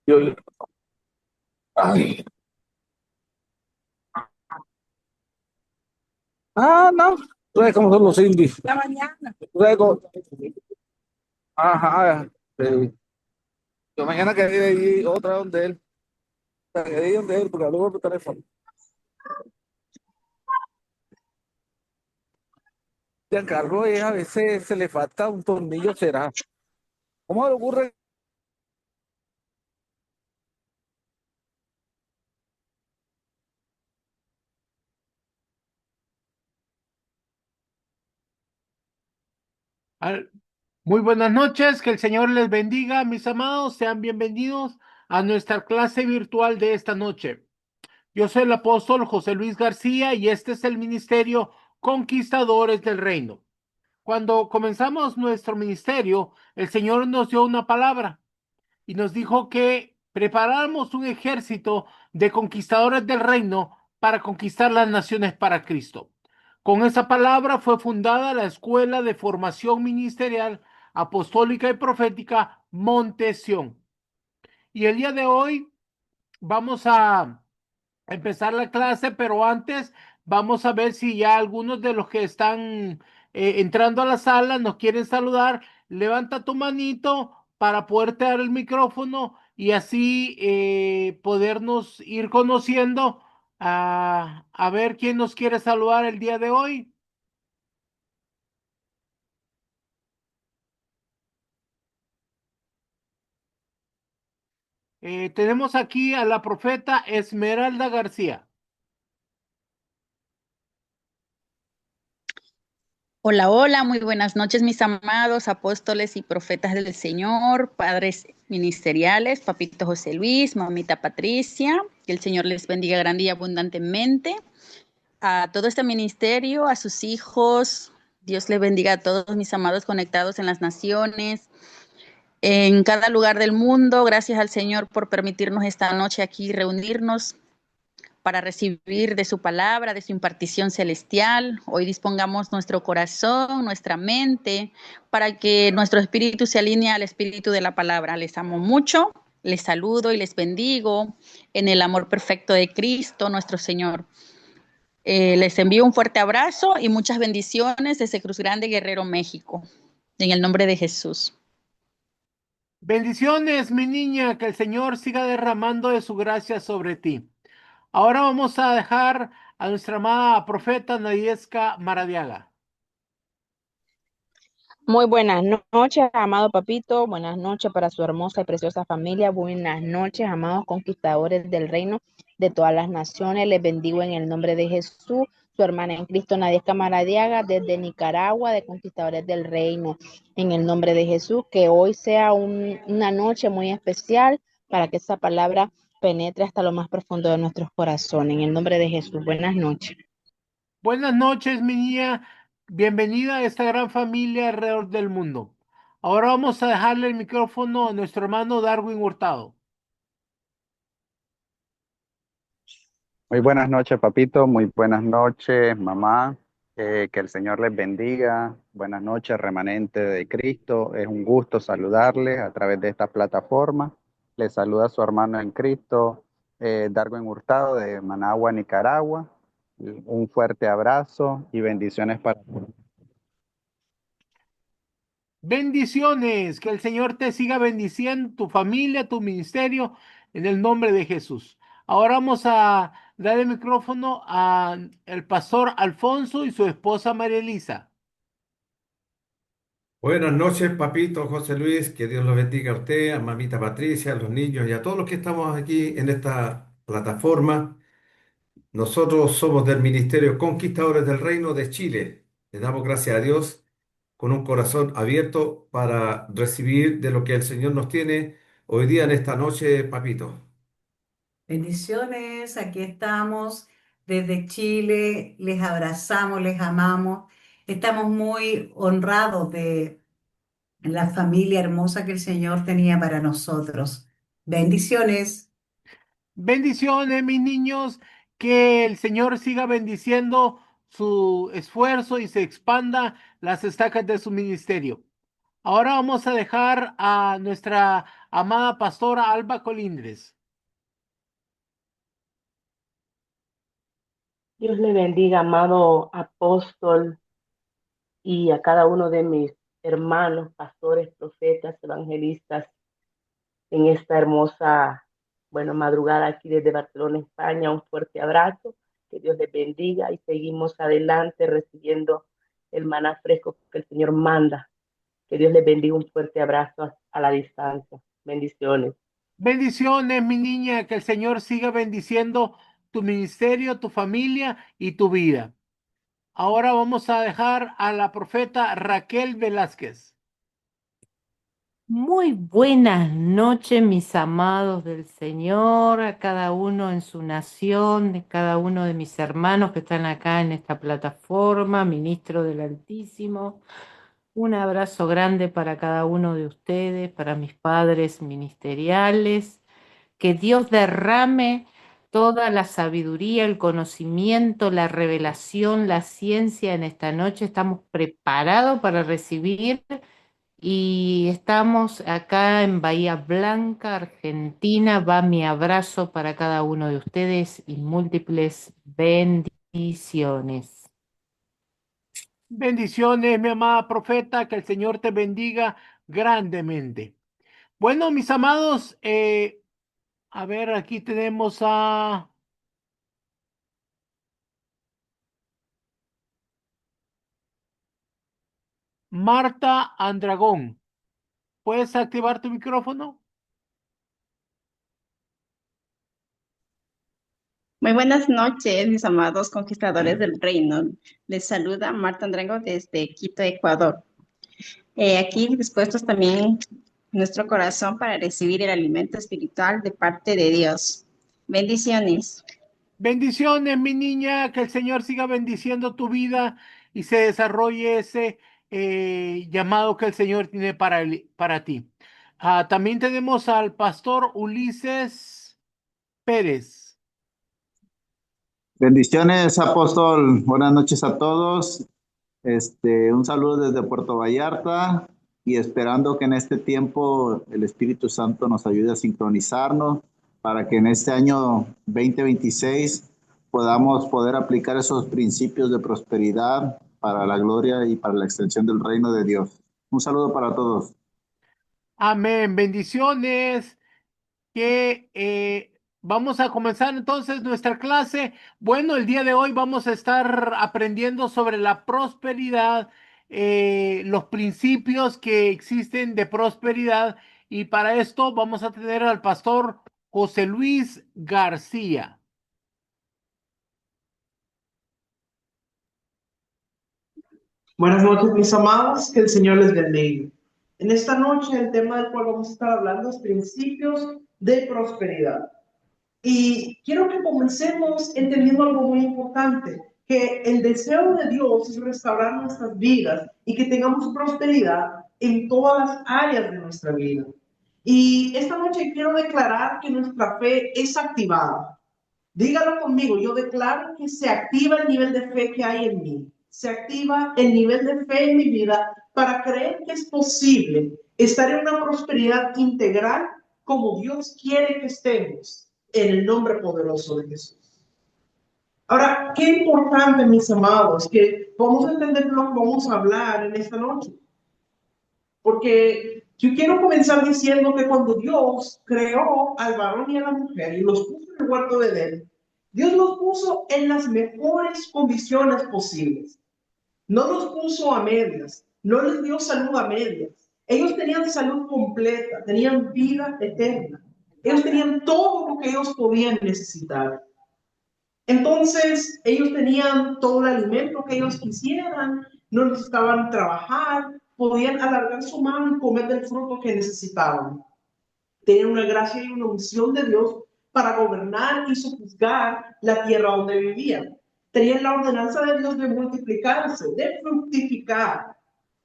Yo- ay. No. Tú sabes cómo son los indies. La mañana. Tú sabes cómo- Ajá. Sí. Yo mañana quedé ahí otra donde él. Quedé ahí donde él, porque habló por teléfono. Giancarlo a veces se le falta un tornillo, será. ¿Cómo le ocurre? Al- Muy buenas noches, que el Señor les bendiga, mis amados, sean bienvenidos a nuestra clase virtual de esta noche. Yo soy el apóstol José Luis García y este es el ministerio Conquistadores del Reino. Cuando comenzamos nuestro ministerio, el Señor nos dio una palabra y nos dijo que preparáramos un ejército de conquistadores del reino para conquistar las naciones para Cristo. Con esa palabra fue fundada la Escuela de Formación Ministerial Apostólica y Profética Monte Sión. Y el día de hoy vamos a empezar la clase, pero antes vamos a ver si ya algunos de los que están entrando a la sala nos quieren saludar. Levanta tu manito para poderte dar el micrófono y así podernos ir conociendo a ver quién nos quiere saludar el día de hoy. Tenemos aquí a la profeta Esmeralda García. Hola, hola, muy buenas noches, mis amados apóstoles y profetas del Señor, padres ministeriales, papito José Luis, mamita Patricia, que el Señor les bendiga grande y abundantemente. A todo este ministerio, a sus hijos, Dios les bendiga a todos mis amados conectados en las naciones, en cada lugar del mundo. Gracias al Señor por permitirnos esta noche aquí reunirnos para recibir de su palabra, de su impartición celestial. Hoy dispongamos nuestro corazón, nuestra mente, para que nuestro espíritu se alinee al espíritu de la palabra. Les amo mucho, les saludo y les bendigo en el amor perfecto de Cristo, nuestro Señor. Les envío un fuerte abrazo y muchas bendiciones desde Cruz Grande, Guerrero, México. En el nombre de Jesús. Bendiciones, mi niña, que el Señor siga derramando de su gracia sobre ti. Ahora vamos a dejar a nuestra amada profeta Nadiesca Maradiaga. Muy buenas noches, amado papito. Buenas noches para su hermosa y preciosa familia. Buenas noches, amados conquistadores del reino de todas las naciones. Les bendigo en el nombre de Jesús. Su hermana en Cristo, Nadia Camaradiaga, desde Nicaragua, de Conquistadores del Reino. En el nombre de Jesús, que hoy sea una noche muy especial para que esa palabra penetre hasta lo más profundo de nuestros corazones. En el nombre de Jesús, buenas noches. Buenas noches, mi niña. Bienvenida a esta gran familia alrededor del mundo. Ahora vamos a dejarle el micrófono a nuestro hermano Darwin Hurtado. Muy buenas noches, papito. Muy buenas noches, mamá. Que el Señor les bendiga. Buenas noches, remanente de Cristo. Es un gusto saludarles a través de esta plataforma. Les saluda su hermano en Cristo, Darwin Hurtado de Managua, Nicaragua. Un fuerte abrazo y bendiciones para todos. Bendiciones, que el Señor te siga bendiciendo, tu familia, tu ministerio, en el nombre de Jesús. Ahora vamos a dar el micrófono a el pastor Alfonso y su esposa María Elisa. Buenas noches, papito José Luis, que Dios los bendiga a usted, a mamita Patricia, a los niños y a todos los que estamos aquí en esta plataforma. Nosotros somos del Ministerio Conquistadores del Reino de Chile. Le damos gracias a Dios con un corazón abierto para recibir de lo que el Señor nos tiene hoy día en esta noche, papito. Bendiciones, aquí estamos desde Chile, les abrazamos, les amamos. Estamos muy honrados de la familia hermosa que el Señor tenía para nosotros. Bendiciones. Bendiciones, mis niños, que el Señor siga bendiciendo su esfuerzo y se expanda las estacas de su ministerio. Ahora vamos a dejar a nuestra amada pastora Alba Colindres. Dios le bendiga, amado apóstol, y a cada uno de mis hermanos, pastores, profetas, evangelistas, en esta hermosa, madrugada aquí desde Barcelona, España. Un fuerte abrazo, que Dios les bendiga y seguimos adelante recibiendo el maná fresco que el Señor manda. Que Dios les bendiga, un fuerte abrazo a la distancia. Bendiciones. Bendiciones, mi niña, que el Señor siga bendiciendo tu ministerio, tu familia y tu vida. Ahora vamos a dejar a la profeta Raquel Velázquez. Muy buenas noches, mis amados del Señor, a cada uno en su nación, de cada uno de mis hermanos que están acá en esta plataforma, ministro del Altísimo. Un abrazo grande para cada uno de ustedes, para mis padres ministeriales. Que Dios derrame toda la sabiduría, el conocimiento, la revelación, la ciencia en esta noche. Estamos preparados para recibir. Y estamos acá en Bahía Blanca, Argentina. Va mi abrazo para cada uno de ustedes y múltiples bendiciones. Bendiciones, mi amada profeta, que el Señor te bendiga grandemente. Bueno, mis amados, a ver, aquí tenemos a Marta Andragón. ¿Puedes activar tu micrófono? Muy buenas noches, mis amados conquistadores del reino. Les saluda Marta Andrango desde Quito, Ecuador. Aquí dispuestos también nuestro corazón para recibir el alimento espiritual de parte de Dios. Bendiciones. Bendiciones, mi niña, que el Señor siga bendiciendo tu vida y se desarrolle ese llamado que el Señor tiene para ti. También tenemos al pastor Ulises Pérez. Bendiciones, apóstol. Buenas noches a todos. Un saludo desde Puerto Vallarta y esperando que en este tiempo el Espíritu Santo nos ayude a sincronizarnos para que en este año 2026 podamos poder aplicar esos principios de prosperidad para la gloria y para la extensión del reino de Dios. Un saludo para todos. Amén. Bendiciones. Que vamos a comenzar entonces nuestra clase. Bueno, el día de hoy vamos a estar aprendiendo sobre la prosperidad, los principios que existen de prosperidad, y para esto vamos a tener al pastor José Luis García. Buenas noches, mis amados, que el Señor les bendiga. En esta noche el tema del cual vamos a estar hablando es principios de prosperidad. Y quiero que comencemos entendiendo algo muy importante, que el deseo de Dios es restaurar nuestras vidas y que tengamos prosperidad en todas las áreas de nuestra vida. Y esta noche quiero declarar que nuestra fe es activada. Dígalo conmigo, yo declaro que se activa el nivel de fe que hay en mí. Se activa el nivel de fe en mi vida para creer que es posible estar en una prosperidad integral como Dios quiere que estemos, en el nombre poderoso de Jesús. Ahora, qué importante, mis amados, que vamos a entender lo que vamos a hablar en esta noche. Porque yo quiero comenzar diciendo que cuando Dios creó al varón y a la mujer y los puso en el huerto de Edén, Dios los puso en las mejores condiciones posibles. No los puso a medias, no les dio salud a medias. Ellos tenían salud completa, tenían vida eterna. Ellos tenían todo lo que ellos podían necesitar. Entonces, ellos tenían todo el alimento que ellos quisieran, no necesitaban trabajar, podían alargar su mano y comer del fruto que necesitaban. Tenían una gracia y una unción de Dios para gobernar y sojuzgar la tierra donde vivían. Tenían la ordenanza de Dios de multiplicarse, de fructificar.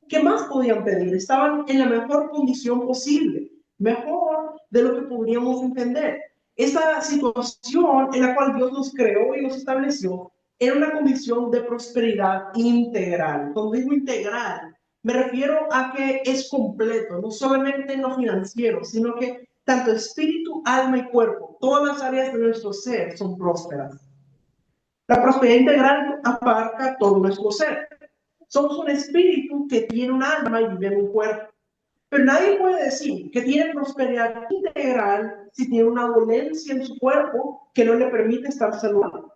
¿Qué más podían pedir? Estaban en la mejor condición posible, mejor de lo que podríamos entender. Esta situación en la cual Dios nos creó y nos estableció era una condición de prosperidad integral. Cuando digo integral, Me refiero a que es completo, no solamente en lo financiero, sino que tanto espíritu, alma y cuerpo, todas las áreas de nuestro ser son prósperas. La prosperidad integral abarca todo nuestro ser. Somos un espíritu que tiene un alma y vive en un cuerpo. Pero nadie puede decir que tiene prosperidad integral si tiene una dolencia en su cuerpo que no le permite estar saludable.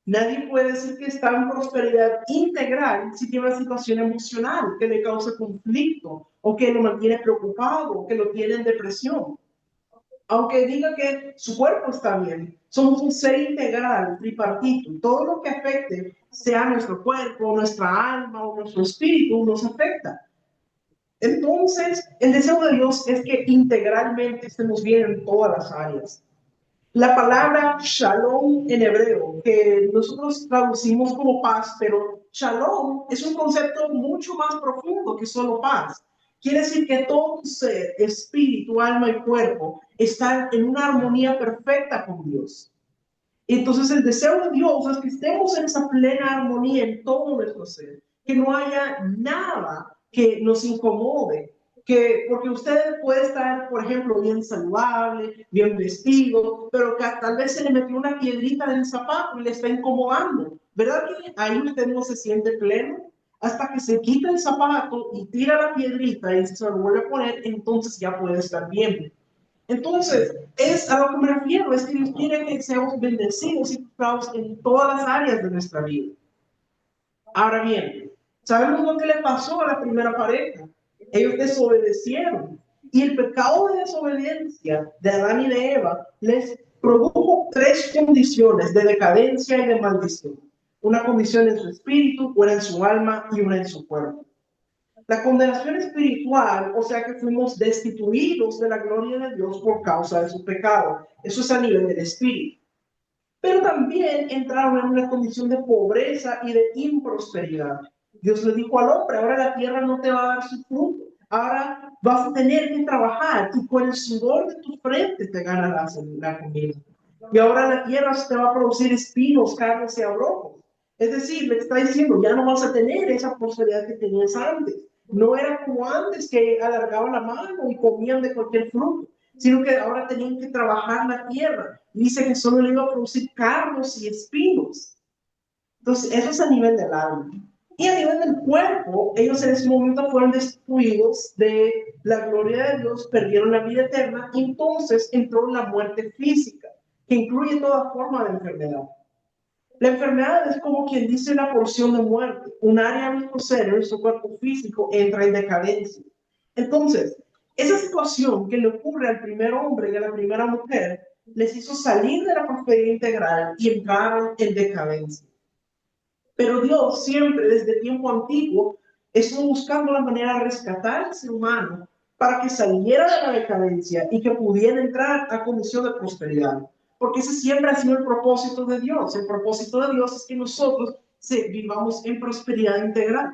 Nadie puede decir que está en prosperidad integral si tiene una situación emocional que le causa conflicto o que lo mantiene preocupado o que lo tiene en depresión. Aunque diga que su cuerpo está bien, somos un ser integral, tripartito. Todo lo que afecte, sea nuestro cuerpo, nuestra alma o nuestro espíritu, nos afecta. Entonces, el deseo de Dios es que integralmente estemos bien en todas las áreas. La palabra shalom en hebreo, que nosotros traducimos como paz, pero shalom es un concepto mucho más profundo que solo paz. Quiere decir que todo tu ser, espíritu, alma y cuerpo están en una armonía perfecta con Dios. Entonces el deseo de Dios es que estemos en esa plena armonía en todo nuestro ser, que no haya nada que nos incomode, porque usted puede estar, por ejemplo, bien saludable, bien vestido, pero que tal vez se le metió una piedrita en el zapato y le está incomodando. ¿Verdad que ahí usted no se siente pleno? Hasta que se quita el zapato y tira la piedrita y se lo vuelve a poner, entonces ya puede estar bien. Entonces, es a lo que me refiero, es que Dios quiere que seamos bendecidos y prosperados en todas las áreas de nuestra vida. Ahora bien, sabemos lo que le pasó a la primera pareja. Ellos desobedecieron. Y el pecado de desobediencia de Adán y de Eva les produjo tres condiciones de decadencia y de maldición. Una condición en su espíritu, una en su alma y una en su cuerpo. La condenación espiritual, o sea que fuimos destituidos de la gloria de Dios por causa de su pecado. Eso es a nivel del espíritu. Pero también entraron en una condición de pobreza y de improsperidad. Dios le dijo al hombre, ahora la tierra no te va a dar su fruto, ahora vas a tener que trabajar y con el sudor de tu frente te ganarás la comida. Y ahora la tierra te va a producir espinos, carnes y abrojos. Es decir, le está diciendo, ya no vas a tener esa prosperidad que tenías antes. No era como antes que alargaban la mano y comían de cualquier fruto, sino que ahora tenían que trabajar la tierra. Dice que solo le iba a producir carnos y espinos. Entonces, eso es a nivel del alma. Y a nivel del cuerpo, ellos en ese momento fueron destituidos de la gloria de Dios, perdieron la vida eterna, y entonces entró la muerte física, que incluye toda forma de enfermedad. La enfermedad es como quien dice una porción de muerte. Un área de nuestro ser, en nuestro cuerpo físico, entra en decadencia. Entonces, esa situación que le ocurre al primer hombre y a la primera mujer les hizo salir de la prosperidad integral y entraron en decadencia. Pero Dios siempre, desde tiempo antiguo, estuvo buscando la manera de rescatar al ser humano para que saliera de la decadencia y que pudiera entrar a condición de prosperidad. Porque ese siempre ha sido el propósito de Dios. El propósito de Dios es que nosotros vivamos en prosperidad integral.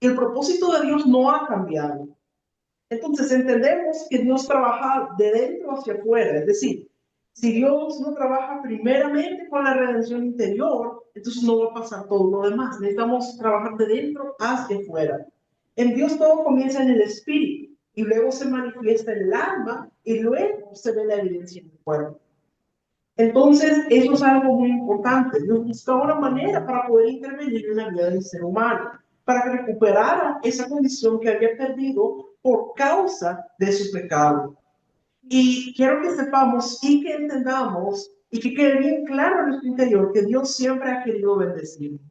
Y el propósito de Dios no ha cambiado. Entonces entendemos que Dios trabaja de dentro hacia afuera. Es decir, si Dios no trabaja primeramente con la redención interior, entonces no va a pasar todo lo demás. Necesitamos trabajar de dentro hacia afuera. En Dios todo comienza en el espíritu y luego se manifiesta en el alma y luego se ve la evidencia en el cuerpo. Entonces, eso es algo muy importante. Dios buscaba una manera para poder intervenir en la vida del ser humano, para que recuperara esa condición que había perdido por causa de su pecado. Y quiero que sepamos y que entendamos y que quede bien claro en nuestro interior que Dios siempre ha querido bendecirnos.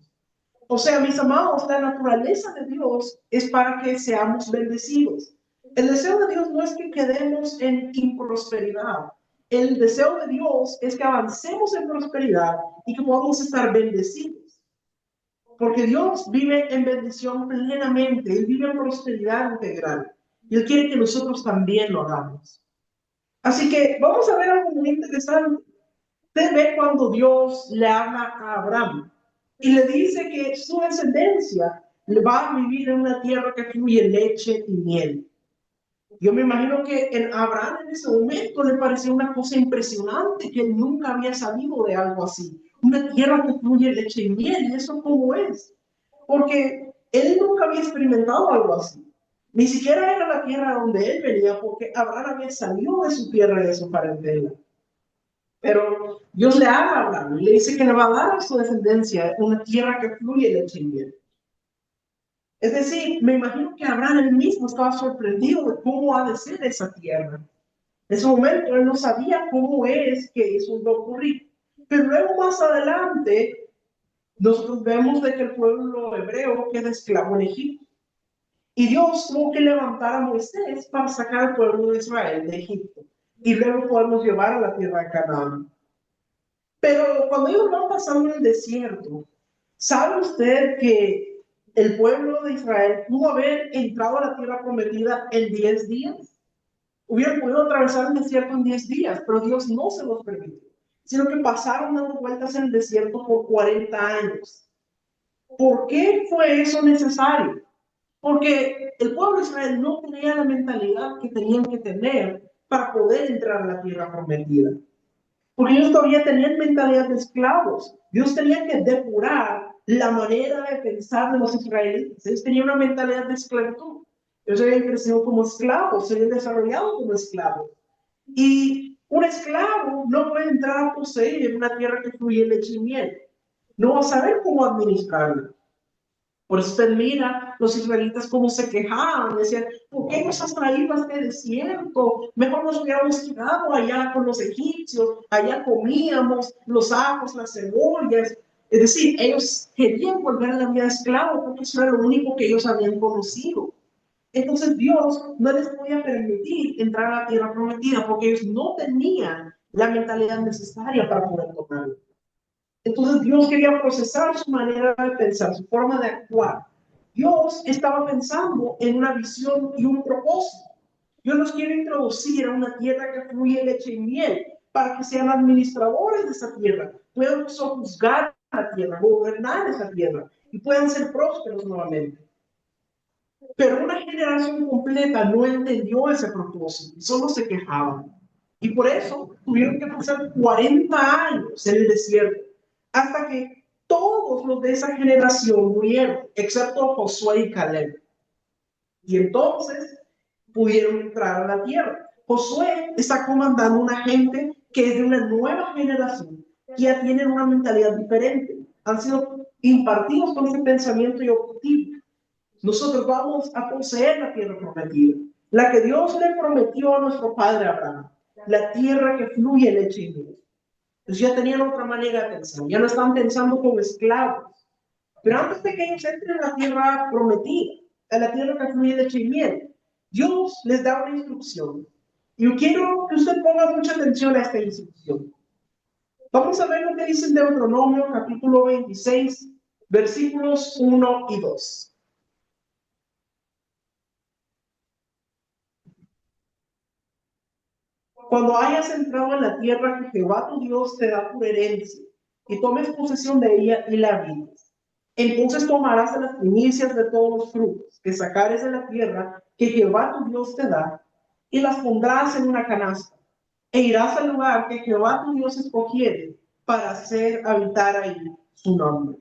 O sea, mis amados, la naturaleza de Dios es para que seamos bendecidos. El deseo de Dios no es que quedemos en improsperidad. El deseo de Dios es que avancemos en prosperidad y que podamos estar bendecidos. Porque Dios vive en bendición plenamente. Él vive en prosperidad integral. Y Él quiere que nosotros también lo hagamos. Así que vamos a ver algo muy interesante. Usted ve cuando Dios le habla a Abraham y le dice que su descendencia va a vivir en una tierra que fluye leche y miel. Yo me imagino que en Abraham en ese momento le pareció una cosa impresionante, que él nunca había sabido de algo así. Una tierra que fluye leche y miel, ¿y eso cómo es? Porque Él nunca había experimentado algo así. Ni siquiera era la tierra donde él venía, porque Abraham había salido de su tierra y de su parentela. Pero Dios le habla a Abraham y le dice que le va a dar a su descendencia una tierra que fluye leche y miel. Es decir, me imagino que Abraham él mismo estaba sorprendido de cómo ha de ser esa tierra. En ese momento él no sabía cómo es que eso iba a ocurrir. Pero luego más adelante, nosotros vemos de que el pueblo hebreo queda esclavo en Egipto. Y Dios tuvo que levantar a Moisés para sacar al pueblo de Israel de Egipto. Y luego podemos llevar a la tierra de Canaán. Pero cuando ellos van pasando en el desierto, ¿sabe usted que el pueblo de Israel pudo haber entrado a la tierra prometida en 10 días? Hubieran podido atravesar el desierto en 10 días, pero Dios no se los permitió, sino que pasaron dando vueltas en el desierto por 40 años. ¿Por qué fue eso necesario? Porque el pueblo de Israel no tenía la mentalidad que tenían que tener para poder entrar a la tierra prometida. Porque ellos todavía tenían mentalidad de esclavos. Dios tenía que depurar la manera de pensar de los israelitas. Ellos tenían una mentalidad de esclavitud. Ellos habían crecido como esclavos, se habían desarrollado como esclavos. Y un esclavo no puede entrar a poseer una tierra que fluye leche y miel. No va a saber cómo administrarla. Por eso usted mira los israelitas cómo se quejaban, decían, ¿por qué nos has traído a este desierto? Mejor nos hubiéramos quedado allá con los egipcios, allá comíamos los ajos, las cebollas. Es decir, ellos querían volver a la vida de esclavo porque eso era lo único que ellos habían conocido. Entonces Dios no les podía permitir entrar a la tierra prometida porque ellos no tenían la mentalidad necesaria para poder tomarlo. Entonces Dios quería procesar su manera de pensar, su forma de actuar. Dios estaba pensando en una visión y un propósito. Dios los quiere introducir a una tierra que fluye leche y miel para que sean administradores de esa tierra, puedan sojuzgar la tierra, gobernar esa tierra y puedan ser prósperos nuevamente. Pero una generación completa no entendió ese propósito, solo se quejaban. Y por eso tuvieron que pasar 40 años en el desierto, hasta que todos los de esa generación murieron, excepto Josué y Caleb. Y entonces pudieron entrar a la tierra. Josué está comandando una gente que es de una nueva generación, que ya tienen una mentalidad diferente. Han sido impartidos con ese pensamiento y objetivo. Nosotros vamos a poseer la tierra prometida, la que Dios le prometió a nuestro padre Abraham, la tierra que fluye leche y miel. Entonces ya tenían otra manera de pensar, ya no están pensando como esclavos. Pero antes de que ellos entren a la tierra prometida, a la tierra que fluye leche y miel, Dios les da una instrucción. Y yo quiero que usted ponga mucha atención a esta instrucción. Vamos a ver lo que dice en Deuteronomio capítulo 26, versículos 1 y 2. Cuando hayas entrado en la tierra que Jehová tu Dios te da por herencia, y tomes posesión de ella y la habites, entonces tomarás de las primicias de todos los frutos que sacares de la tierra que Jehová tu Dios te da, y las pondrás en una canasta, e irás al lugar que Jehová tu Dios escogiere para hacer habitar ahí su nombre.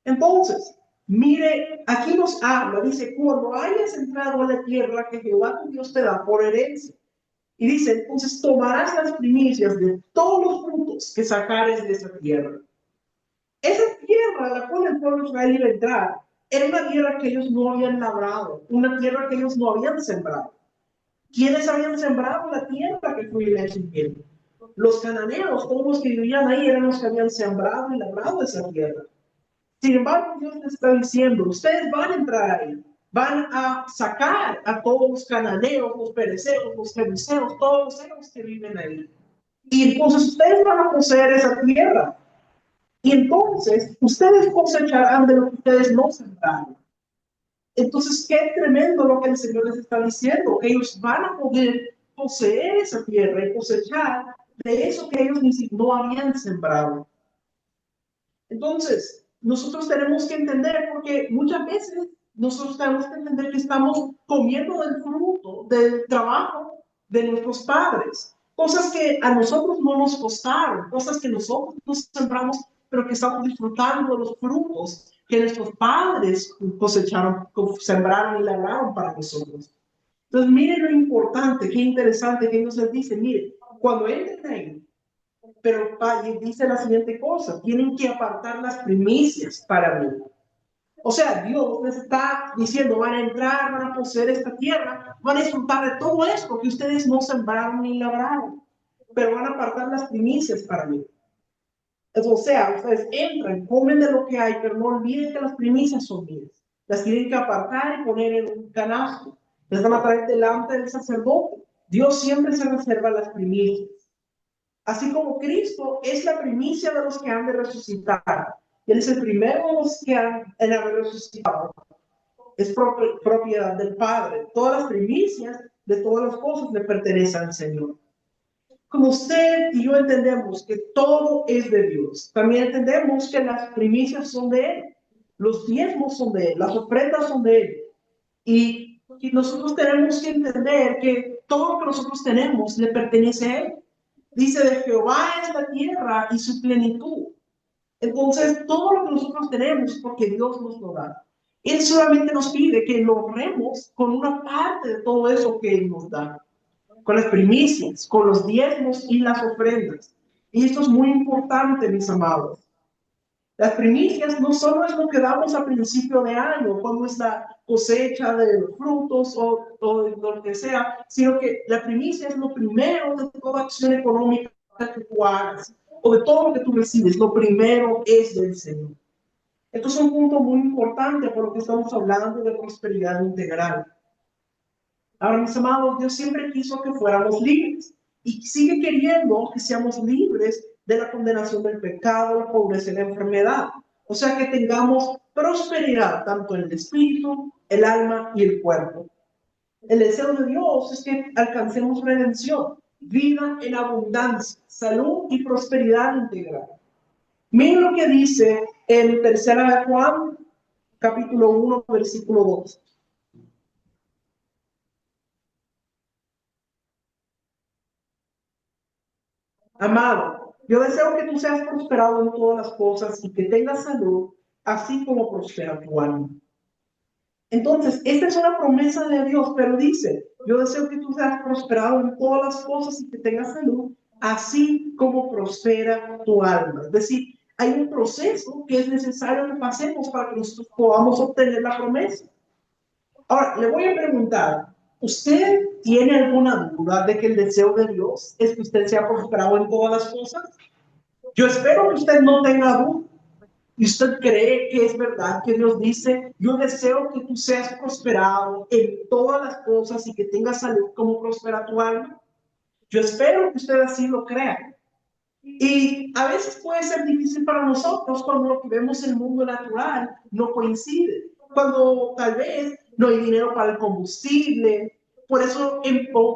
Entonces, mire, aquí nos habla, dice, cuando hayas entrado en la tierra que Jehová tu Dios te da por herencia, y dice, entonces tomarás las primicias de todos los frutos que sacares de esa tierra. Esa tierra a la cual el pueblo de Israel iba a entrar era una tierra que ellos no habían labrado, una tierra que ellos no habían sembrado. ¿Quiénes habían sembrado la tierra que fluye leche y miel? Los cananeos, todos los que vivían ahí eran los que habían sembrado y labrado esa tierra. Sin embargo, Dios les está diciendo, ustedes van a entrar ahí. Van a sacar a todos los cananeos, los pereceos, los jebuseos, todos ellos que viven ahí. Y entonces ustedes van a poseer esa tierra. Y entonces ustedes cosecharán de lo que ustedes no sembraron. Entonces, qué tremendo lo que el Señor les está diciendo. Ellos van a poder poseer esa tierra y cosechar de eso que ellos ni siquiera no habían sembrado. Entonces, nosotros tenemos que entender, porque muchas veces nosotros tenemos que entender que estamos comiendo del fruto, del trabajo de nuestros padres. Cosas que a nosotros no nos costaron, cosas que nosotros no sembramos, pero que estamos disfrutando de los frutos que nuestros padres cosecharon, sembraron y labraron para nosotros. Entonces, miren lo importante, qué interesante que Dios les dice, miren, cuando entren ahí, pero dice la siguiente cosa, tienen que apartar las primicias para mí. O sea, Dios les está diciendo, van a entrar, van a poseer esta tierra, van a disfrutar de todo esto que ustedes no sembraron ni labraron, pero van a apartar las primicias para mí. O sea, ustedes entran, comen de lo que hay, pero no olviden que las primicias son mías. Las tienen que apartar y poner en un canasto. Las van a traer delante del sacerdote. Dios siempre se reserva las primicias. Así como Cristo es la primicia de los que han de resucitar. Él es el primero de los que han de haber resucitado. Es propiedad del Padre. Todas las primicias de todas las cosas le pertenecen al Señor. Como usted y yo entendemos que todo es de Dios, también entendemos que las primicias son de Él, los diezmos son de Él, las ofrendas son de Él. Y nosotros tenemos que entender que todo lo que nosotros tenemos le pertenece a Él. Dice, de Jehová es la tierra y su plenitud. Entonces, todo lo que nosotros tenemos es porque Dios nos lo da. Él solamente nos pide que lo honremos con una parte de todo eso que Él nos da, con las primicias, con los diezmos y las ofrendas. Y esto es muy importante, mis amados. Las primicias no solo es lo que damos a principio de año, cuando es la cosecha de los frutos o de lo que sea, sino que la primicia es lo primero de toda acción económica que tú hagas, o de todo lo que tú recibes. Lo primero es del Señor. Esto es un punto muy importante porque estamos hablando de prosperidad integral. Ahora, mis amados, Dios siempre quiso que fuéramos libres y sigue queriendo que seamos libres de la condenación del pecado, la pobreza y la enfermedad. O sea, que tengamos prosperidad tanto en el espíritu, el alma y el cuerpo. El deseo de Dios es que alcancemos redención, vida en abundancia, salud y prosperidad integral. Miren lo que dice en 3 de Juan, capítulo 1, versículo 2. Amado, yo deseo que tú seas prosperado en todas las cosas y que tengas salud, así como prospera tu alma. Entonces, esta es una promesa de Dios, pero dice, yo deseo que tú seas prosperado en todas las cosas y que tengas salud, así como prospera tu alma. Es decir, hay un proceso que es necesario que pasemos para que nosotros podamos obtener la promesa. Ahora, le voy a preguntar, ¿usted tiene alguna duda de que el deseo de Dios es que usted sea prosperado en todas las cosas? Yo espero que usted no tenga duda. ¿Y usted cree que es verdad que Dios dice, yo deseo que tú seas prosperado en todas las cosas y que tengas salud como prospera tu alma? Yo espero que usted así lo crea. Y a veces puede ser difícil para nosotros cuando lo que vemos en el mundo natural no coincide. Cuando tal vez no hay dinero para el combustible. Por eso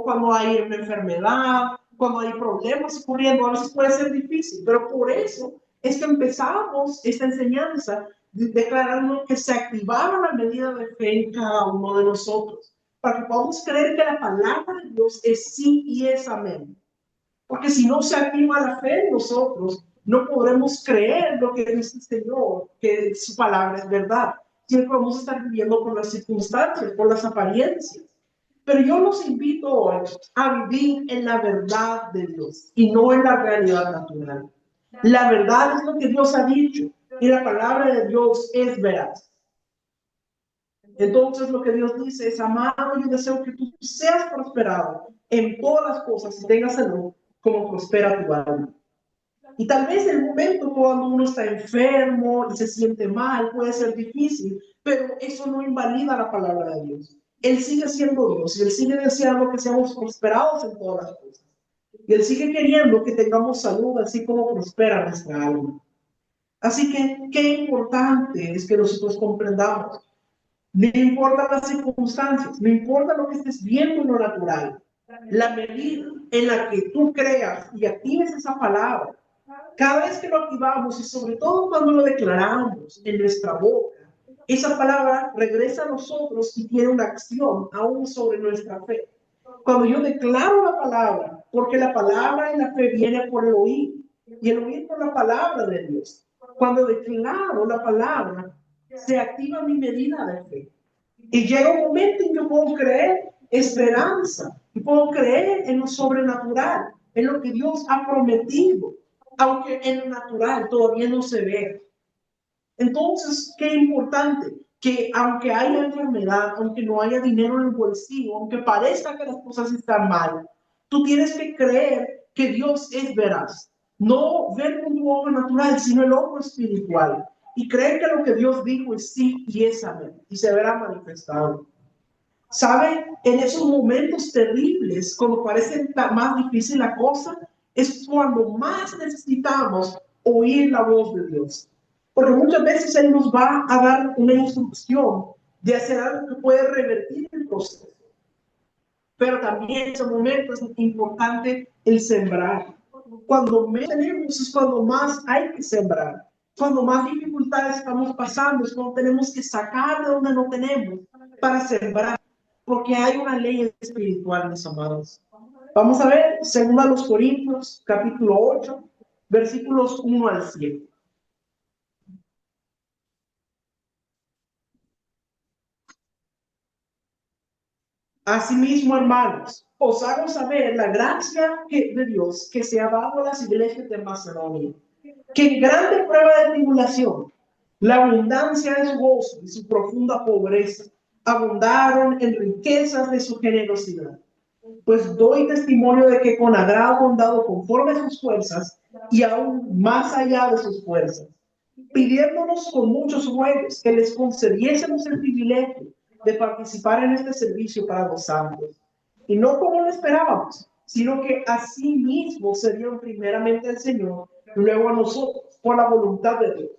cuando hay una enfermedad, cuando hay problemas ocurriendo, a veces puede ser difícil. Pero por eso es que empezamos esta enseñanza declarando que se activara la medida de fe en cada uno de nosotros. Para que podamos creer que la palabra de Dios es sí y es amén. Porque si no se activa la fe en nosotros, no podremos creer lo que dice el Señor, que su palabra es verdad. Siempre vamos a estar viviendo por las circunstancias, por las apariencias. Pero yo los invito hoy a vivir en la verdad de Dios y no en la realidad natural. La verdad es lo que Dios ha dicho y la palabra de Dios es veraz. Entonces lo que Dios dice es, amado, yo deseo que tú seas prosperado en todas las cosas y tengas salud como prospera tu alma. Y tal vez el momento cuando uno está enfermo y se siente mal puede ser difícil, pero eso no invalida la palabra de Dios. Él sigue siendo Dios y Él sigue deseando que seamos prosperados en todas las cosas. Y Él sigue queriendo que tengamos salud así como prospera nuestra alma. Así que qué importante es que nosotros comprendamos. No importa las circunstancias, no importa lo que estés viendo en lo natural. La medida en la que tú creas y actives esa palabra, cada vez que lo activamos y sobre todo cuando lo declaramos en nuestra boca, esa palabra regresa a nosotros y tiene una acción aún sobre nuestra fe. Cuando yo declaro la palabra, porque la palabra y la fe viene por el oír y el oír por la palabra de Dios. Cuando declaro la palabra, se activa mi medida de fe. Y llega un momento en que puedo creer esperanza, y puedo creer en lo sobrenatural, en lo que Dios ha prometido, aunque en lo natural todavía no se ve. Entonces, qué importante que aunque haya enfermedad, aunque no haya dinero en el bolsillo, aunque parezca que las cosas están mal, tú tienes que creer que Dios es veraz. No ver con tu ojo natural, sino el ojo espiritual. Y creer que lo que Dios dijo es sí y es amén. Y se verá manifestado. ¿Sabe? En esos momentos terribles, cuando parece más difícil la cosa, es cuando más necesitamos oír la voz de Dios. Porque muchas veces Él nos va a dar una instrucción de hacer algo que puede revertir el proceso. Pero también en ese momento es importante el sembrar. Cuando menos tenemos es cuando más hay que sembrar. Cuando más dificultades estamos pasando es cuando tenemos que sacar de donde no tenemos para sembrar. Porque hay una ley espiritual, mis amados. Vamos a ver, 2 Corintios, capítulo 8, versículos 1 al 7. Asimismo, hermanos, os hago saber la gracia de Dios que se ha dado a las iglesias de Macedonia, que en grande prueba de tribulación, la abundancia de su gozo y su profunda pobreza abundaron en riquezas de su generosidad. Pues doy testimonio de que con agrado han dado conforme a sus fuerzas y aún más allá de sus fuerzas, pidiéndonos con muchos ruegos que les concediésemos el privilegio de participar en este servicio para los santos. Y no como lo esperábamos, sino que así mismo se dieron primeramente al Señor, y luego a nosotros, por la voluntad de Dios.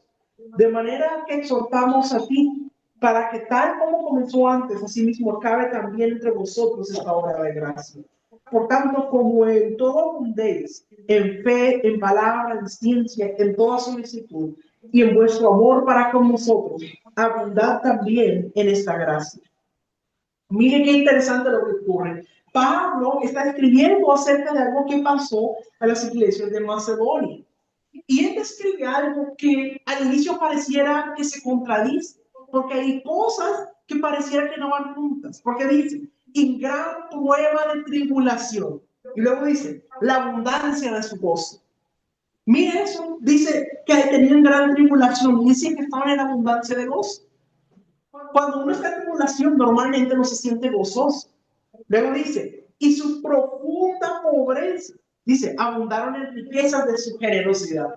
De manera que exhortamos a ti, para que tal como comenzó antes, así mismo acabe también entre vosotros esta obra de gracia. Por tanto, como en todo abundéis, en fe, en palabra, en ciencia, en toda solicitud, y en vuestro amor para con nosotros, abundad también en esta gracia. Mire qué interesante lo que ocurre. Pablo está escribiendo acerca de algo que pasó a las iglesias de Macedonia. Y él describe algo que al inicio pareciera que se contradice, porque hay cosas que pareciera que no van juntas, porque dice, en gran prueba de tribulación. Y luego dice, la abundancia de su gozo. Mire eso, dice que tenían gran tribulación, y dice que estaban en abundancia de gozo. Cuando uno está en tribulación, normalmente no se siente gozoso. Luego dice, y su profunda pobreza, dice, abundaron en riquezas de su generosidad.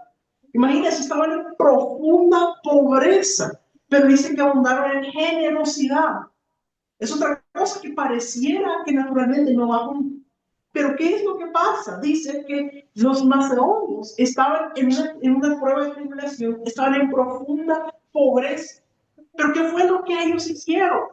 Imagínense, estaban en profunda pobreza, pero dice que abundaron en generosidad. Es otra cosa que pareciera que naturalmente no va junto. Pero ¿qué es lo que pasa? Dice que los macedonios estaban en una prueba de tribulación, estaban en profunda pobreza. ¿Pero qué fue lo que ellos hicieron?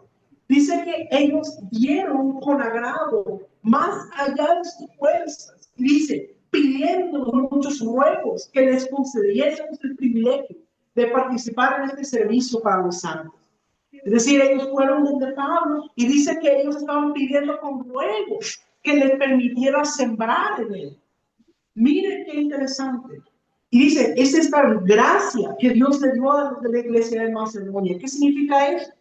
Dice que ellos dieron con agrado, más allá de sus fuerzas. Dice, pidiendo muchos ruegos que les concediésemos el privilegio de participar en este servicio para los santos. Es decir, ellos fueron donde Pablo y dice que ellos estaban pidiendo con ruegos que les permitiera sembrar en él. Miren qué interesante. Y dice, es esta gracia que Dios le dio a los de la iglesia de Macedonia. ¿Qué significa eso?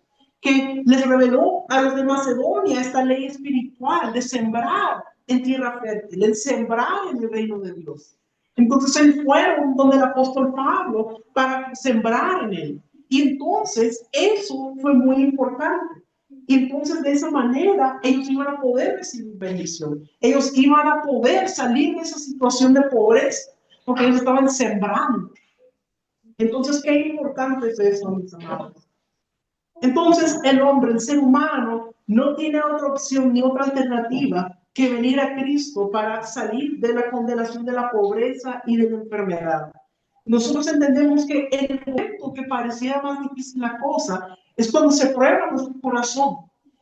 Que les reveló a los de Macedonia esta ley espiritual de sembrar en tierra fértil, el sembrar en el reino de Dios. Entonces ellos fueron donde el apóstol Pablo para sembrar en él. Y entonces eso fue muy importante. Y entonces de esa manera ellos iban a poder recibir bendición. Ellos iban a poder salir de esa situación de pobreza, porque ellos estaban sembrando. Entonces, qué importante es eso, mis amados. Entonces, el hombre, el ser humano, no tiene otra opción ni otra alternativa que venir a Cristo para salir de la condenación de la pobreza y de la enfermedad. Nosotros entendemos que en el momento que parecía más difícil la cosa, es cuando se prueba nuestro corazón.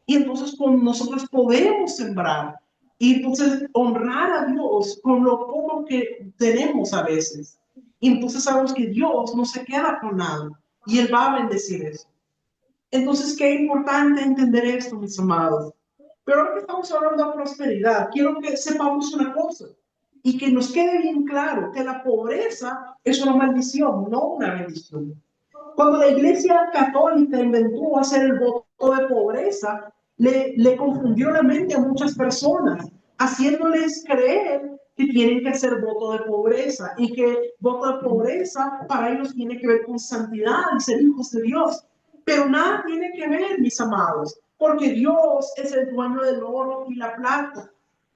Y entonces cuando nosotros podemos sembrar y entonces honrar a Dios con lo poco que tenemos a veces. Y entonces sabemos que Dios no se queda con nada y Él va a bendecir eso. Entonces, qué importante entender esto, mis amados. Pero ahora que estamos hablando de prosperidad, quiero que sepamos una cosa y que nos quede bien claro que la pobreza es una maldición, no una bendición. Cuando la Iglesia Católica inventó hacer el voto de pobreza, le confundió la mente a muchas personas, haciéndoles creer que tienen que hacer voto de pobreza y que voto de pobreza para ellos tiene que ver con santidad y ser hijos de Dios. Pero nada tiene que ver, mis amados, porque Dios es el dueño del oro y la plata.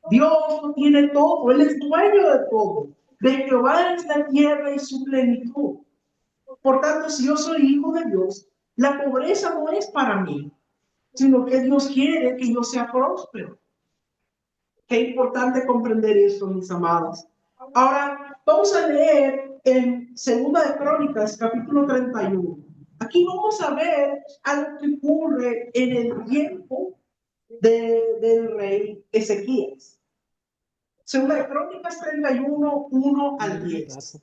Dios no tiene todo, Él es dueño de todo. De Jehová es la tierra y su plenitud. Por tanto, si yo soy hijo de Dios, la pobreza no es para mí, sino que Dios quiere que yo sea próspero. Qué importante comprender esto, mis amados. Ahora, vamos a leer en 2 de Crónicas, capítulo 31. Aquí vamos a ver algo que ocurre en el tiempo del rey Ezequías. 2 de Crónicas 31, 1 al 10.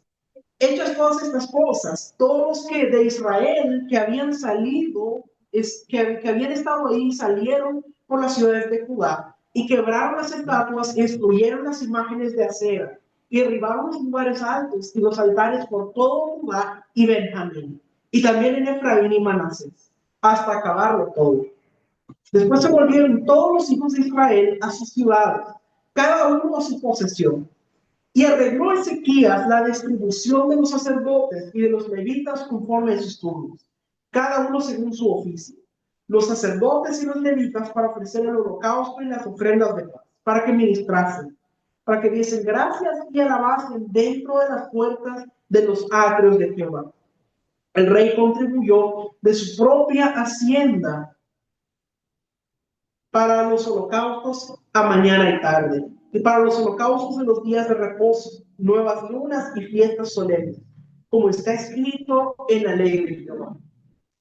Hechas todas estas cosas, todos los que de Israel que habían salido, que habían estado ahí, salieron por las ciudades de Judá y quebraron las estatuas y destruyeron las imágenes de acera y derribaron los lugares altos y los altares por todo Judá y Benjamín, y también en Efraín y Manasés, hasta acabarlo todo. Después se volvieron todos los hijos de Israel a sus ciudades, cada uno a su posesión. Y arregló Ezequías la distribución de los sacerdotes y de los levitas conforme a sus turnos, cada uno según su oficio. Los sacerdotes y los levitas para ofrecer el holocausto y las ofrendas de paz, para que ministrasen, para que diesen gracias y alabasen dentro de las puertas de los atrios de Jehová. El rey contribuyó de su propia hacienda para los holocaustos a mañana y tarde, y para los holocaustos de los días de reposo, nuevas lunas y fiestas solemnes, como está escrito en la ley de Jehová.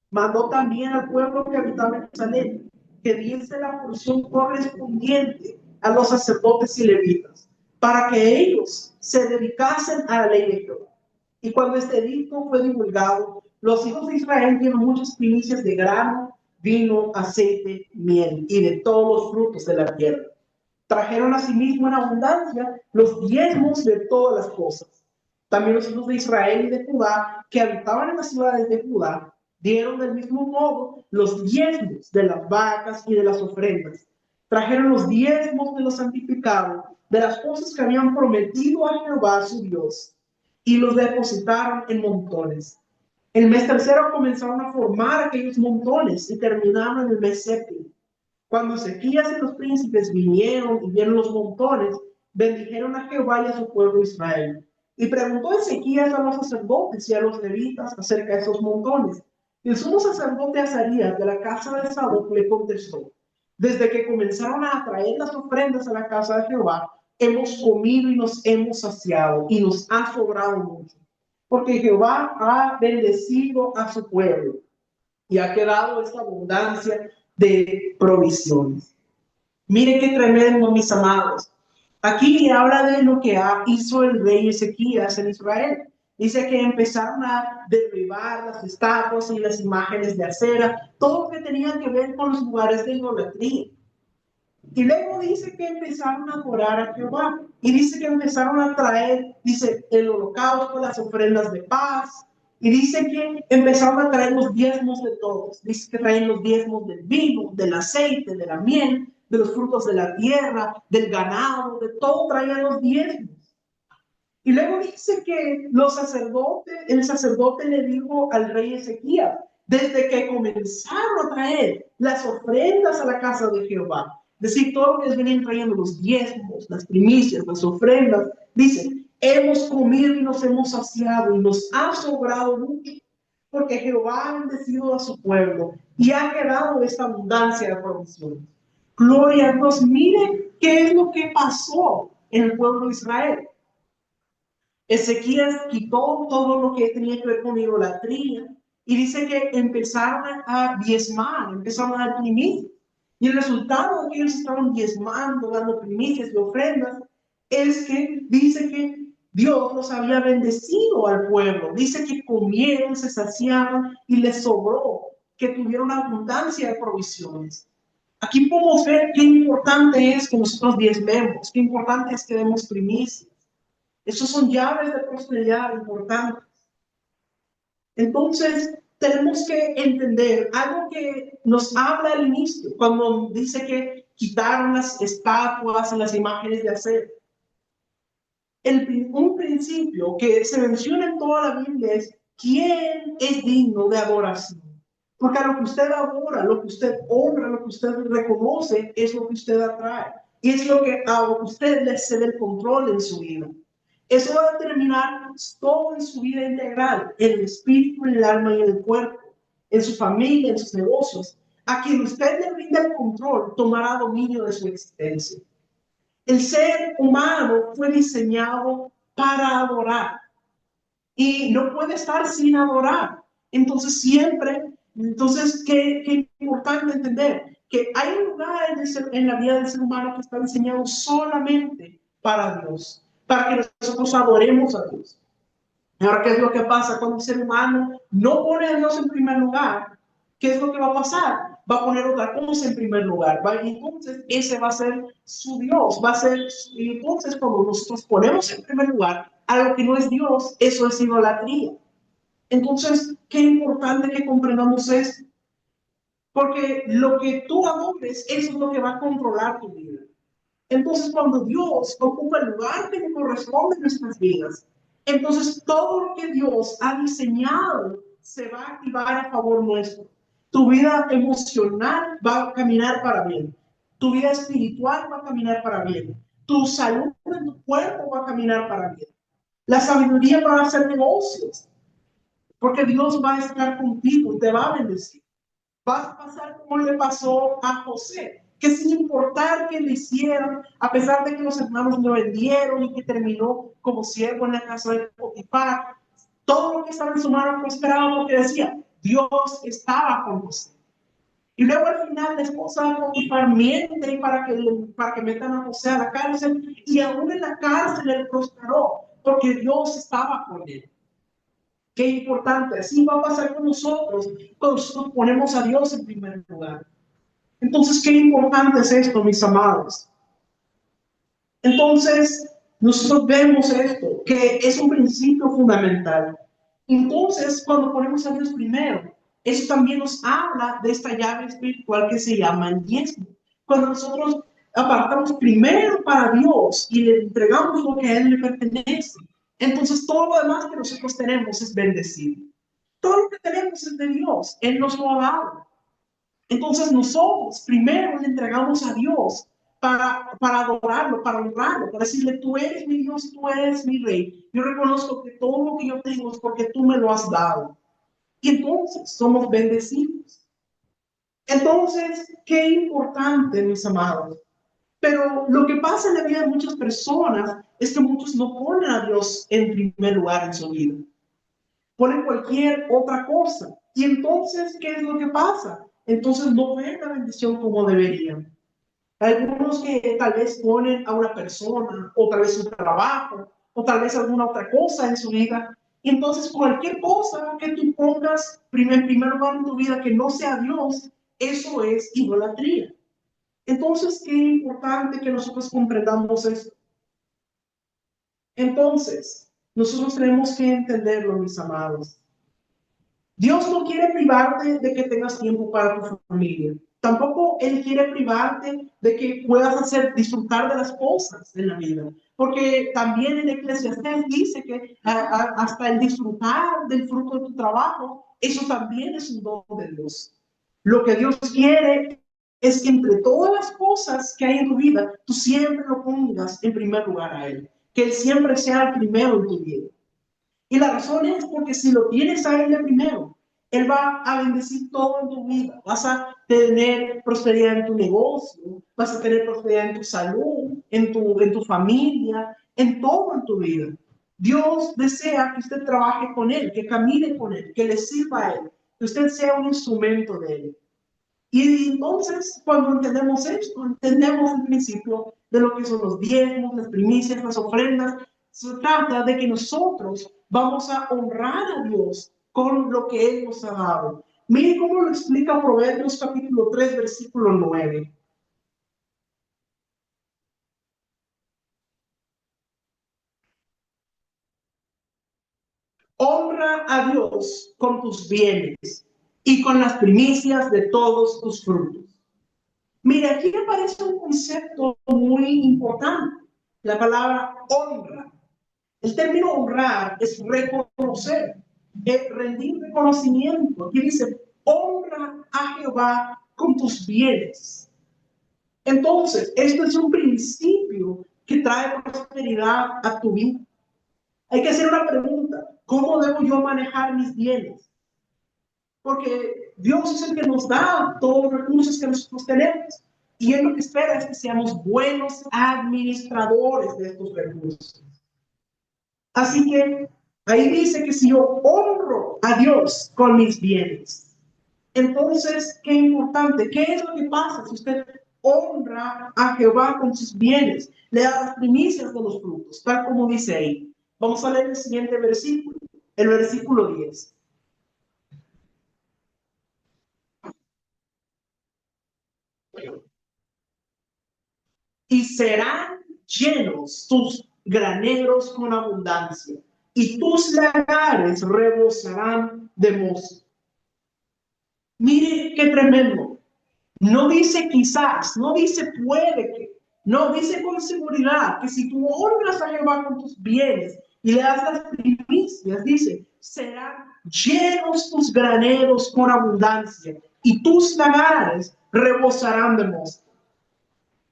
Mandó también al pueblo que habitaba en Jerusalén que diese la porción correspondiente a los sacerdotes y levitas, para que ellos se dedicasen a la ley de Jehová. Y cuando este edicto fue divulgado, los hijos de Israel dieron muchas primicias de grano, vino, aceite, miel y de todos los frutos de la tierra. Trajeron asimismo en abundancia los diezmos de todas las cosas. También los hijos de Israel y de Judá, que habitaban en las ciudades de Judá, dieron del mismo modo los diezmos de las vacas y de las ofrendas. Trajeron los diezmos de los santificados, de las cosas que habían prometido a Jehová su Dios, y los depositaron en montones. El mes tercero comenzaron a formar aquellos montones y terminaron en el mes séptimo. Cuando Ezequías y los príncipes vinieron y vieron los montones, bendijeron a Jehová y a su pueblo Israel. Y preguntó Ezequías a los sacerdotes y a los levitas acerca de esos montones. Y el sumo sacerdote Azarías de la casa de Sadoc le contestó: desde que comenzaron a traer las ofrendas a la casa de Jehová, hemos comido y nos hemos saciado, y nos ha sobrado mucho. Porque Jehová ha bendecido a su pueblo y ha quedado esta abundancia de provisiones. Miren qué tremendo, mis amados. Aquí habla de lo que hizo el rey Ezequías en Israel. Dice que empezaron a derribar las estatuas y las imágenes de acera, todo lo que tenía que ver con los lugares de idolatría. Y luego dice que empezaron a adorar a Jehová. Y dice que empezaron a traer, dice, el holocausto, las ofrendas de paz. Y dice que empezaron a traer los diezmos de todos. Dice que traen los diezmos del vino, del aceite, de la miel, de los frutos de la tierra, del ganado, de todo traían los diezmos. Y luego dice que el sacerdote le dijo al rey Ezequías, desde que comenzaron a traer las ofrendas a la casa de Jehová, es decir, todo lo que les venían trayendo, los diezmos, las primicias, las ofrendas, dice, hemos comido y nos hemos saciado y nos ha sobrado mucho, porque Jehová ha bendecido a su pueblo y ha quedado esta abundancia de provisiones. Gloria a Dios. Miren qué es lo que pasó en el pueblo de Israel. Ezequías quitó todo lo que tenía que ver con idolatría y dice que empezaron a diezmar, empezaron a dar primicias. Y el resultado de que ellos estaban diezmando, dando primicias y ofrendas, es que dice que Dios los había bendecido al pueblo. Dice que comieron, se saciaron y les sobró, que tuvieron abundancia de provisiones. Aquí podemos ver qué importante es que nosotros diezmemos, qué importante es que demos primicias. Esas son llaves de prosperidad importantes. Entonces, tenemos que entender algo que nos habla al inicio, cuando dice que quitaron las estatuas y las imágenes de acero. Un principio que se menciona en toda la Biblia es: ¿quién es digno de adoración? Porque a lo que usted adora, lo que usted honra, lo que usted reconoce, es lo que usted atrae. Y es lo que a usted le cede el control en su vida. Eso va a determinar todo en su vida integral, en el espíritu, en el alma y en el cuerpo, en su familia, en sus negocios. A quien usted le brinda el control, tomará dominio de su existencia. El ser humano fue diseñado para adorar y no puede estar sin adorar. Entonces qué importante entender que hay un lugar en la vida del ser humano que está diseñado solamente para Dios, para que nosotros adoremos a Dios. Ahora, ¿qué es lo que pasa cuando un ser humano no pone a Dios en primer lugar? ¿Qué es lo que va a pasar? Va a poner otra cosa en primer lugar. Y entonces ese va a ser su Dios. Y entonces cuando nosotros ponemos en primer lugar algo que no es Dios, eso es idolatría. Entonces, qué importante que comprendamos esto. Porque lo que tú adores, eso es lo que va a controlar tu vida. Entonces, cuando Dios ocupa el lugar que le corresponde en nuestras vidas, entonces todo lo que Dios ha diseñado se va a activar a favor nuestro. Tu vida emocional va a caminar para bien. Tu vida espiritual va a caminar para bien. Tu salud en tu cuerpo va a caminar para bien. La sabiduría va a hacer negocios, porque Dios va a estar contigo, te va a bendecir. Va a pasar como le pasó a José, que sin importar qué le hicieron, a pesar de que los hermanos lo vendieron y que terminó como siervo en la casa de Potifar, todo lo que estaba en su mano prosperaba porque decía: Dios estaba con José. Y luego al final la esposa de Potifar miente para que metan a José a la cárcel, y aún en la cárcel él prosperó porque Dios estaba con él. Qué importante. Así va a pasar con nosotros cuando nosotros ponemos a Dios en primer lugar. Entonces, qué importante es esto, mis amados. Entonces, nosotros vemos esto, que es un principio fundamental. Entonces, cuando ponemos a Dios primero, eso también nos habla de esta llave espiritual que se llama el diezmo. Cuando nosotros apartamos primero para Dios y le entregamos lo que a Él le pertenece, entonces todo lo demás que nosotros tenemos es bendecido. Todo lo que tenemos es de Dios, Él nos lo ha dado. Entonces nosotros primero le entregamos a Dios para adorarlo, para honrarlo, para decirle: tú eres mi Dios, tú eres mi rey. Yo reconozco que todo lo que yo tengo es porque tú me lo has dado. Y entonces somos bendecidos. Entonces, qué importante, mis amados. Pero lo que pasa en la vida de muchas personas es que muchos no ponen a Dios en primer lugar en su vida. Ponen cualquier otra cosa. Y entonces, ¿qué es lo que pasa? Entonces no ven la bendición como deberían. Algunos que tal vez ponen a una persona, o tal vez su trabajo, o tal vez alguna otra cosa en su vida. Y entonces cualquier cosa que tú pongas en primer lugar en tu vida que no sea Dios, eso es idolatría. Entonces, qué importante que nosotros comprendamos esto. Entonces, nosotros tenemos que entenderlo, mis amados. Dios no quiere privarte de que tengas tiempo para tu familia. Tampoco Él quiere privarte de que puedas disfrutar de las cosas en la vida. Porque también en Eclesiastés dice que hasta el disfrutar del fruto de tu trabajo, eso también es un don de Dios. Lo que Dios quiere es que entre todas las cosas que hay en tu vida, tú siempre lo pongas en primer lugar a Él. Que Él siempre sea el primero en tu vida. Y la razón es porque si lo tienes a Él de primero, Él va a bendecir todo en tu vida. Vas a tener prosperidad en tu negocio, vas a tener prosperidad en tu salud, en tu familia, en todo en tu vida. Dios desea que usted trabaje con Él, que camine con Él, que le sirva a Él, que usted sea un instrumento de Él. Y entonces, cuando entendemos esto, entendemos el principio de lo que son los diezmos, las primicias, las ofrendas. Se trata de que nosotros vamos a honrar a Dios con lo que Él nos ha dado. Mire cómo lo explica Proverbios capítulo 3, versículo 9. honra a Dios con tus bienes y con las primicias de todos tus frutos. Mira, aquí aparece un concepto muy importante, la palabra honra. El término honrar es reconocer, es rendir reconocimiento. Aquí dice, honra a Jehová con tus bienes. Entonces, esto es un principio que trae prosperidad a tu vida. Hay que hacer una pregunta, ¿cómo debo yo manejar mis bienes? Porque Dios es el que nos da todos los recursos que nosotros tenemos. Y Él lo que espera es que seamos buenos administradores de estos recursos. Así que ahí dice que si yo honro a Dios con mis bienes, entonces, qué importante, ¿qué es lo que pasa si usted honra a Jehová con sus bienes? Le da las primicias de los frutos, tal como dice ahí. Vamos a leer el siguiente versículo, el versículo 10. Y serán llenos tus graneros con abundancia, y tus lagares rebosarán de mosto. Mire qué tremendo. No dice quizás, no dice puede que, no dice con seguridad que si tú honras a Jehová con tus bienes y le das las primicias, dice, serán llenos tus graneros con abundancia y tus lagares rebosarán de mosto.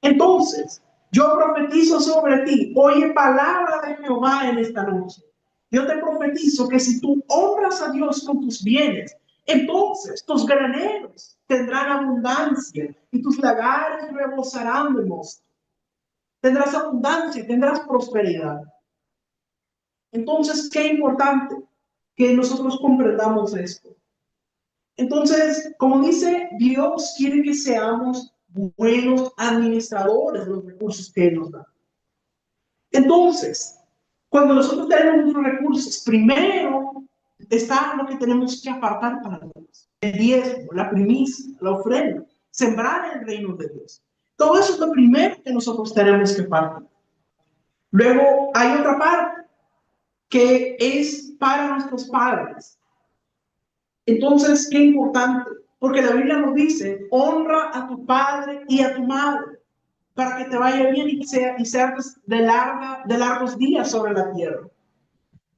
Entonces, yo profetizo sobre ti, oye palabra de Jehová en esta noche. Yo te profetizo que si tú honras a Dios con tus bienes, entonces tus graneros tendrán abundancia y tus lagares rebosarán de mosto. Tendrás abundancia, tendrás prosperidad. Entonces, qué importante que nosotros comprendamos esto. Entonces, como dice, Dios quiere que seamos buenos administradores de los recursos que Él nos da. Entonces, cuando nosotros tenemos unos recursos, primero está lo que tenemos que apartar para Dios. El diezmo, la primicia, la ofrenda, sembrar el reino de Dios. Todo eso es lo primero que nosotros tenemos que apartar. Luego hay otra parte que es para nuestros padres. Entonces, qué importante, porque la Biblia nos dice, honra a tu padre y a tu madre, para que te vaya bien y seas de largos días sobre la tierra.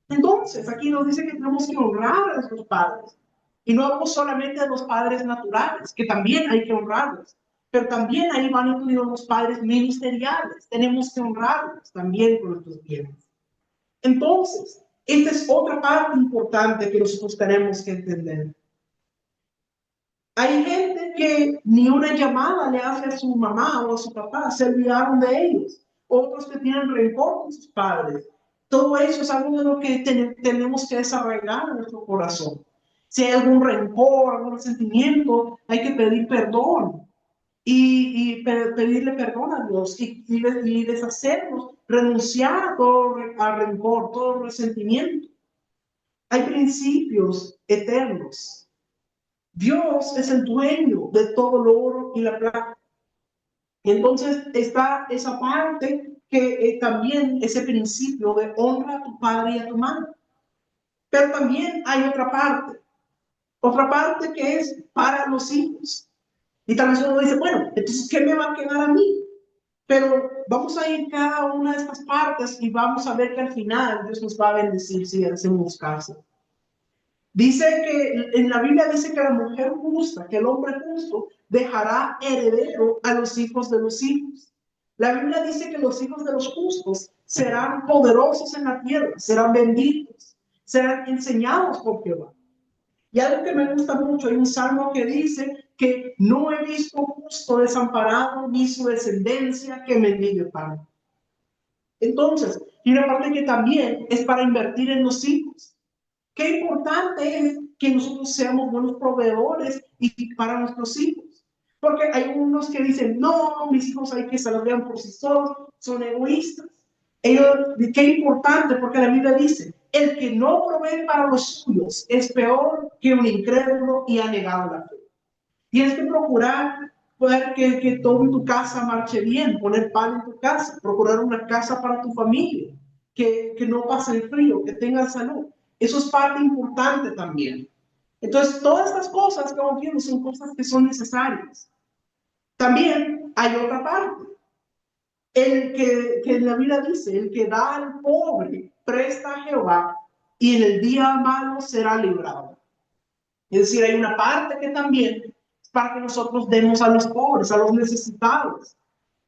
Entonces, aquí nos dice que tenemos que honrar a nuestros padres, y no hablamos solamente de los padres naturales, que también hay que honrarlos, pero también ahí van incluidos los padres ministeriales, tenemos que honrarlos también con nuestros bienes. Entonces, esta es otra parte importante que nosotros tenemos que entender. Hay gente que ni una llamada le hace a su mamá o a su papá, se olvidaron de ellos. Otros que tienen rencor con sus padres. Todo eso es algo de lo que tenemos que desarrollar en nuestro corazón. Si hay algún rencor, algún resentimiento, hay que pedir perdón. Y pedirle perdón a Dios y deshacernos, renunciar a todo a rencor, todo resentimiento. Hay principios eternos. Dios es el dueño de todo el oro y la plata. Entonces está esa parte que también ese principio de honra a tu padre y a tu madre. Pero también hay otra parte que es para los hijos. Y tal vez uno dice, bueno, entonces, ¿qué me va a quedar a mí? Pero vamos a ir cada una de estas partes y vamos a ver que al final Dios nos va a bendecir si hacemos caso. Dice que en la Biblia dice que la mujer justa, que el hombre justo, dejará heredero a los hijos de los hijos. La Biblia dice que los hijos de los justos serán poderosos en la tierra, serán benditos, serán enseñados por Jehová. Y algo que me gusta mucho, hay un salmo que dice que no he visto justo desamparado ni su descendencia que mendigue pan. Entonces, y una parte que también es para invertir en los hijos. Qué importante es que nosotros seamos buenos proveedores y para nuestros hijos. Porque hay unos que dicen, no, mis hijos hay que se los vean por sí solos, son egoístas. Qué importante, porque la Biblia dice, el que no provee para los suyos es peor que un incrédulo y ha negado la fe. Tienes que procurar poder que todo en tu casa marche bien, poner pan en tu casa, procurar una casa para tu familia, que no pase el frío, que tenga salud. Eso es parte importante también. Entonces, todas estas cosas que vamos viendo son cosas que son necesarias. También hay otra parte. El que la Biblia dice, el que da al pobre, presta a Jehová, y en el día malo será librado. Es decir, hay una parte que también es para que nosotros demos a los pobres, a los necesitados.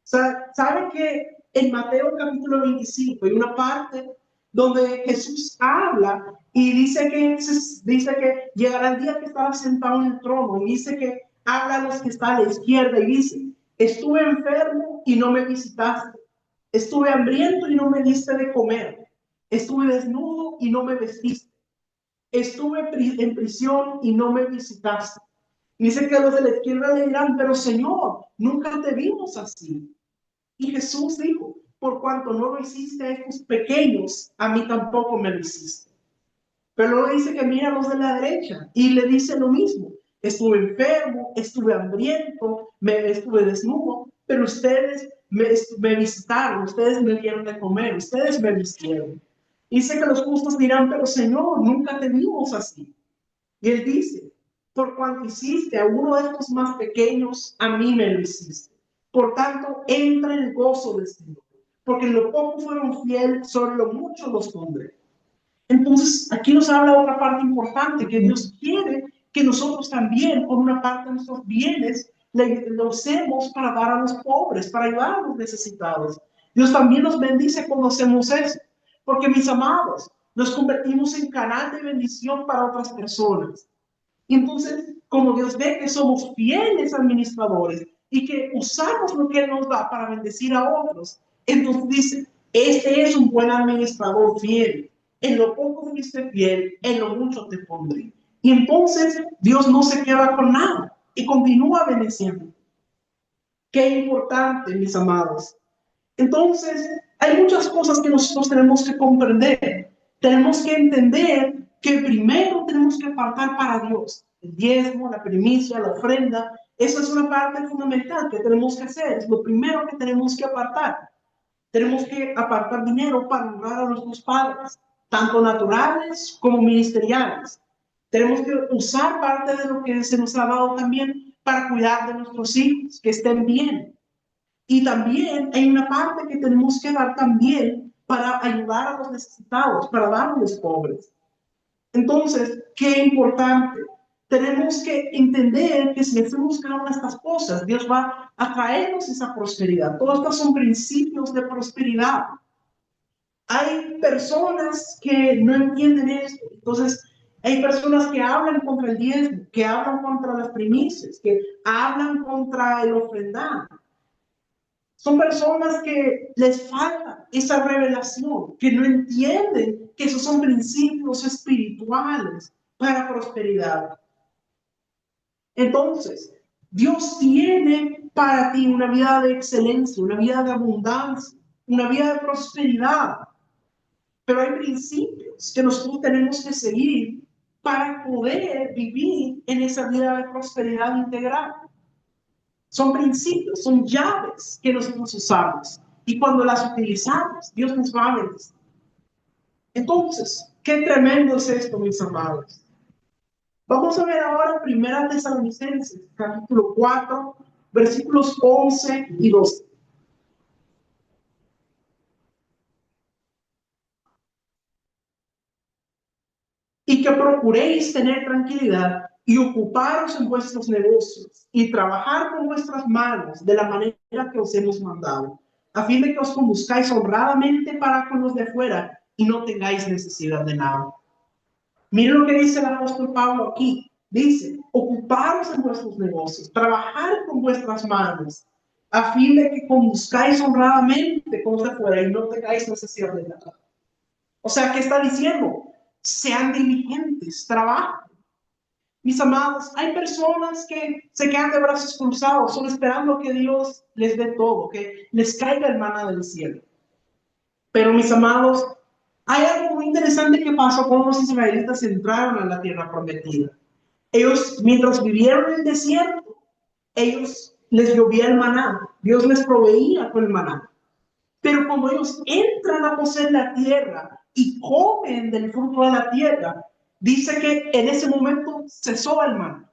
¿Saben que en Mateo capítulo 25 hay una parte donde Jesús habla y dice que llegará el día que estará sentado en el trono, y dice que habla a los que están a la izquierda y dice: estuve enfermo y no me visitaste, estuve hambriento y no me diste de comer, estuve desnudo y no me vestiste, estuve en prisión y no me visitaste. Dice que a los de la izquierda le dirán: pero Señor, nunca te vimos así. Y Jesús dijo: por cuanto no lo hiciste a estos pequeños, a mí tampoco me lo hiciste. Pero luego dice que mira a los de la derecha y le dice lo mismo: estuve enfermo, estuve hambriento, estuve desnudo, pero ustedes me visitaron, ustedes me dieron de comer, ustedes me vistieron. Dice que los justos dirán: pero Señor, nunca te vimos así. Y él dice: por cuanto hiciste a uno de estos más pequeños, a mí me lo hiciste. Por tanto, entra en el gozo del Señor, porque en lo poco fueron fieles, sobre lo mucho los pondré. Entonces, aquí nos habla otra parte importante, que Dios quiere que nosotros también, con una parte de nuestros bienes, lo usemos para dar a los pobres, para ayudar a los necesitados. Dios también nos bendice cuando hacemos eso, porque, mis amados, nos convertimos en canal de bendición para otras personas. Y entonces, como Dios ve que somos fieles administradores y que usamos lo que Él nos da para bendecir a otros, entonces dice: este es un buen administrador fiel. En lo poco fuiste fiel, en lo mucho te pondré. Y entonces Dios no se queda con nada y continúa bendiciendo. Qué importante, mis amados. Entonces, hay muchas cosas que nosotros tenemos que comprender. Tenemos que entender que primero tenemos que apartar para Dios. El diezmo, la primicia, la ofrenda, esa es una parte fundamental que tenemos que hacer. Es lo primero que tenemos que apartar. Tenemos que apartar dinero para honrar a nuestros padres, tanto naturales como ministeriales. Tenemos que usar parte de lo que se nos ha dado también para cuidar de nuestros hijos, que estén bien. Y también hay una parte que tenemos que dar también para ayudar a los necesitados, para dar a los pobres. Entonces, qué importante. Tenemos que entender que si hacemos cada una de estas cosas, Dios va a traernos esa prosperidad. Todos estos son principios de prosperidad. Hay personas que no entienden esto. Entonces, hay personas que hablan contra el diezmo, que hablan contra las primicias, que hablan contra el ofrendar. Son personas que les falta esa revelación, que no entienden que esos son principios espirituales para prosperidad. Entonces, Dios tiene para ti una vida de excelencia, una vida de abundancia, una vida de prosperidad. Pero hay principios que nosotros tenemos que seguir para poder vivir en esa vida de prosperidad integral. Son principios, son llaves que nosotros usamos. Y cuando las utilizamos, Dios nos va a bendecir. Entonces, qué tremendo es esto, mis amados. Vamos a ver ahora 1 Tesalonicenses, capítulo 4, versículos 11 y 12. Y que procuréis tener tranquilidad y ocuparos en vuestros negocios y trabajar con vuestras manos de la manera que os hemos mandado, a fin de que os conduzcáis honradamente para con los de afuera y no tengáis necesidad de nada. Miren lo que dice el apóstol Pablo aquí. Dice: ocuparos en vuestros negocios, trabajar con vuestras manos, a fin de que conduzcáis honradamente con los de afuera y no tengáis necesidad de nada. O sea, ¿qué está diciendo? Sean diligentes, trabajen. Mis amados, hay personas que se quedan de brazos cruzados, solo esperando que Dios les dé todo, que les caiga el maná del cielo. Pero, mis amados, hay algo muy interesante que pasó cuando los israelitas entraron a la tierra prometida. Ellos, mientras vivieron en el desierto, ellos les llovía el maná, Dios les proveía con el maná. Pero cuando ellos entran a poseer la tierra, y comen del fruto de la tierra, dice que en ese momento cesó el maná.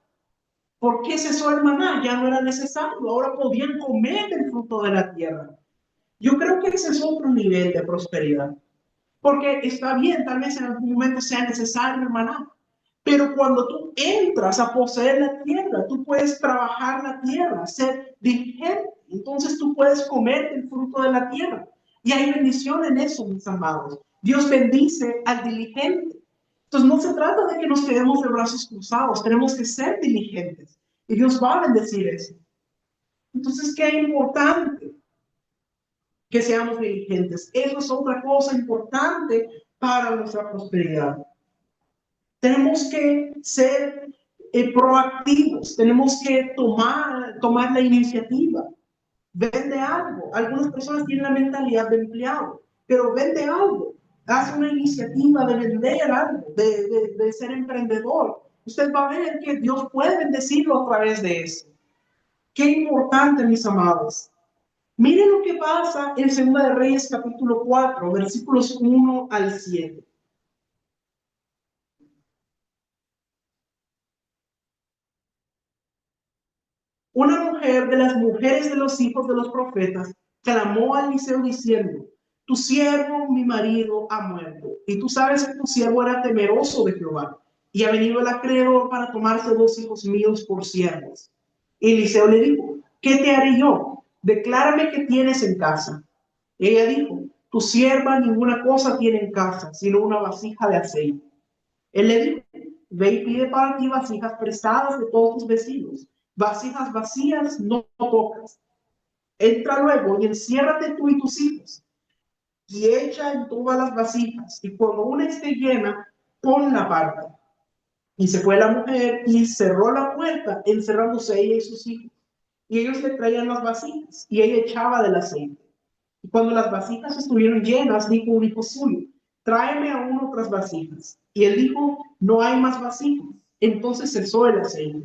¿Por qué cesó el maná? Ya no era necesario, ahora podían comer del fruto de la tierra. Yo creo que ese es otro nivel de prosperidad, porque está bien, tal vez en algún momento sea necesario el maná, pero cuando tú entras a poseer la tierra, tú puedes trabajar la tierra, ser diligente, entonces tú puedes comer el fruto de la tierra. Y hay bendición en eso, mis amados. Dios bendice al diligente. Entonces no se trata de que nos quedemos de brazos cruzados, tenemos que ser diligentes y Dios va a bendecir eso. Entonces, qué importante que seamos diligentes. Eso es otra cosa importante para nuestra prosperidad. Tenemos que ser proactivos, tenemos que tomar la iniciativa. Vende algo. Algunas personas tienen la mentalidad de empleado, pero vende algo. Haz una iniciativa de vender algo, de ser emprendedor. Usted va a ver que Dios puede bendecirlo a través de eso. Qué importante, mis amados. Miren lo que pasa en 2 de Reyes capítulo 4, versículos 1 al 7. Una mujer de las mujeres de los hijos de los profetas clamó a Eliseo diciendo: tu siervo, mi marido, ha muerto, y tú sabes que tu siervo era temeroso de Jehová, y ha venido el acreedor para tomarse 2 hijos míos por siervos. Eliseo le dijo: ¿qué te haré yo? Declárame qué tienes en casa. Ella dijo: tu sierva ninguna cosa tiene en casa, sino una vasija de aceite. Él le dijo: ve y pide para ti vasijas prestadas de todos tus vecinos, vasijas vacías, no pocas. Entra luego y enciérrate tú y tus hijos, y echa en todas las vasijas, y cuando una esté llena, ponla aparte. Y se fue la mujer y cerró la puerta, encerrándose ella y sus hijos. Y ellos le traían las vasijas, y ella echaba del aceite. Y cuando las vasijas estuvieron llenas, dijo un hijo suyo: tráeme aún otras vasijas. Y él dijo: no hay más vasijas. Entonces cesó el aceite.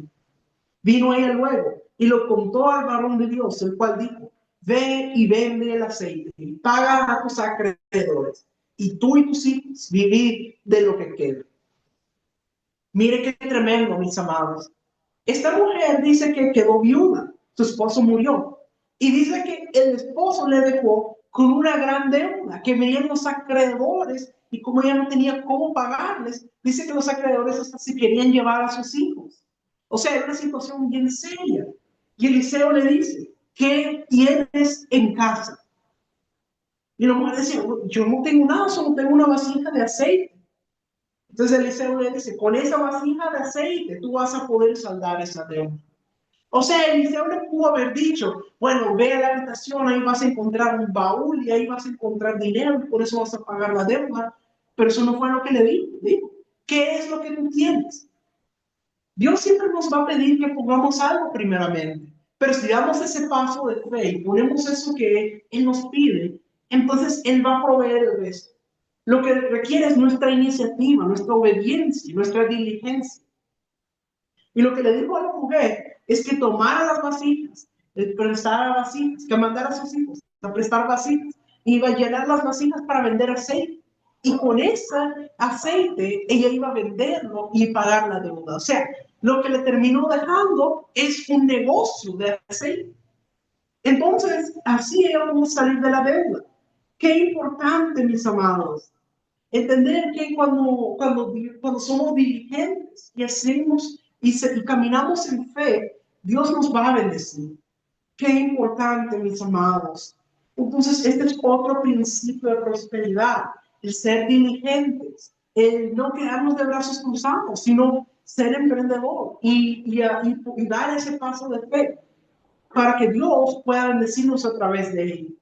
Vino ella luego y lo contó al varón de Dios, el cual dijo: ve y vende el aceite y paga a tus acreedores, y tú y tus hijos vivid de lo que quede. Mire qué tremendo, mis amados. Esta mujer dice que quedó viuda, su esposo murió, y dice que el esposo le dejó con una gran deuda, que venían los acreedores, y como ella no tenía cómo pagarles, dice que los acreedores hasta se querían llevar a sus hijos. O sea, era una situación bien seria. Y Eliseo le dice: ¿qué tienes en casa? Y la mujer decía: yo no tengo nada, solo tengo una vasija de aceite. Entonces Eliseo le dice: con esa vasija de aceite tú vas a poder saldar esa deuda. O sea, Eliseo le pudo haber dicho: bueno, ve a la habitación, ahí vas a encontrar un baúl y ahí vas a encontrar dinero y por eso vas a pagar la deuda. Pero eso no fue lo que le dijo. Dijo: ¿qué es lo que tú tienes? Dios siempre nos va a pedir que pongamos algo primeramente, pero si damos ese paso de fe y ponemos eso que Él nos pide, entonces Él va a proveer el resto. Lo que requiere es nuestra iniciativa, nuestra obediencia, nuestra diligencia. Y lo que le dijo a la mujer es que tomara las vasijas, prestara vasijas, que mandara a sus hijos a prestar vasijas, y iba a llenar las vasijas para vender aceite. Y con ese aceite ella iba a venderlo y pagar la deuda. O sea, lo que le terminó dejando es un negocio de aceite. Entonces, así ella va a salir de la deuda. Qué importante, mis amados, entender que cuando somos diligentes y hacemos y caminamos en fe, Dios nos va a bendecir. Qué importante, mis amados. Entonces, este es otro principio de prosperidad, el ser diligentes, el no quedarnos de brazos cruzados, sino ser emprendedor y dar ese paso de fe para que Dios pueda bendecirnos a través de él.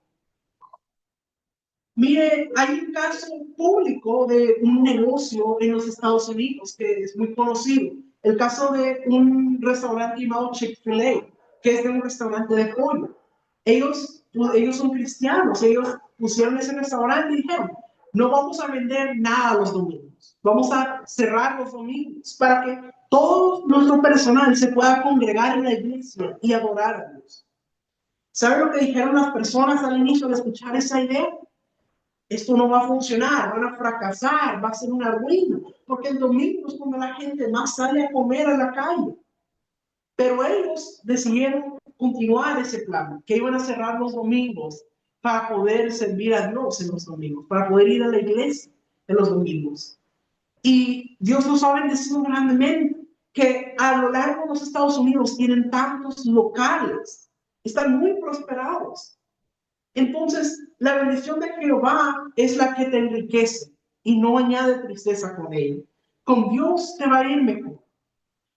Mire, hay un caso público de un negocio en los Estados Unidos que es muy conocido. El caso de un restaurante llamado Chick-fil-A, que es de un restaurante de pollo. Ellos son cristianos, ellos pusieron ese restaurante y dijeron: no vamos a vender nada los domingos, vamos a cerrar los domingos para que todo nuestro personal se pueda congregar en la iglesia y adorar a Dios. ¿Saben lo que dijeron las personas al inicio de escuchar esa idea? esto no va a funcionar, van a fracasar, va a ser una ruina, porque el domingo es cuando la gente más sale a comer a la calle. Pero ellos decidieron continuar ese plan, que iban a cerrar los domingos para poder servir a Dios en los domingos, para poder ir a la iglesia en los domingos. Y Dios nos ha bendecido grandemente, que a lo largo de los Estados Unidos tienen tantos locales, están muy prosperados. Entonces, la bendición de Jehová es la que te enriquece y no añade tristeza con ella. Con Dios te va a ir mejor.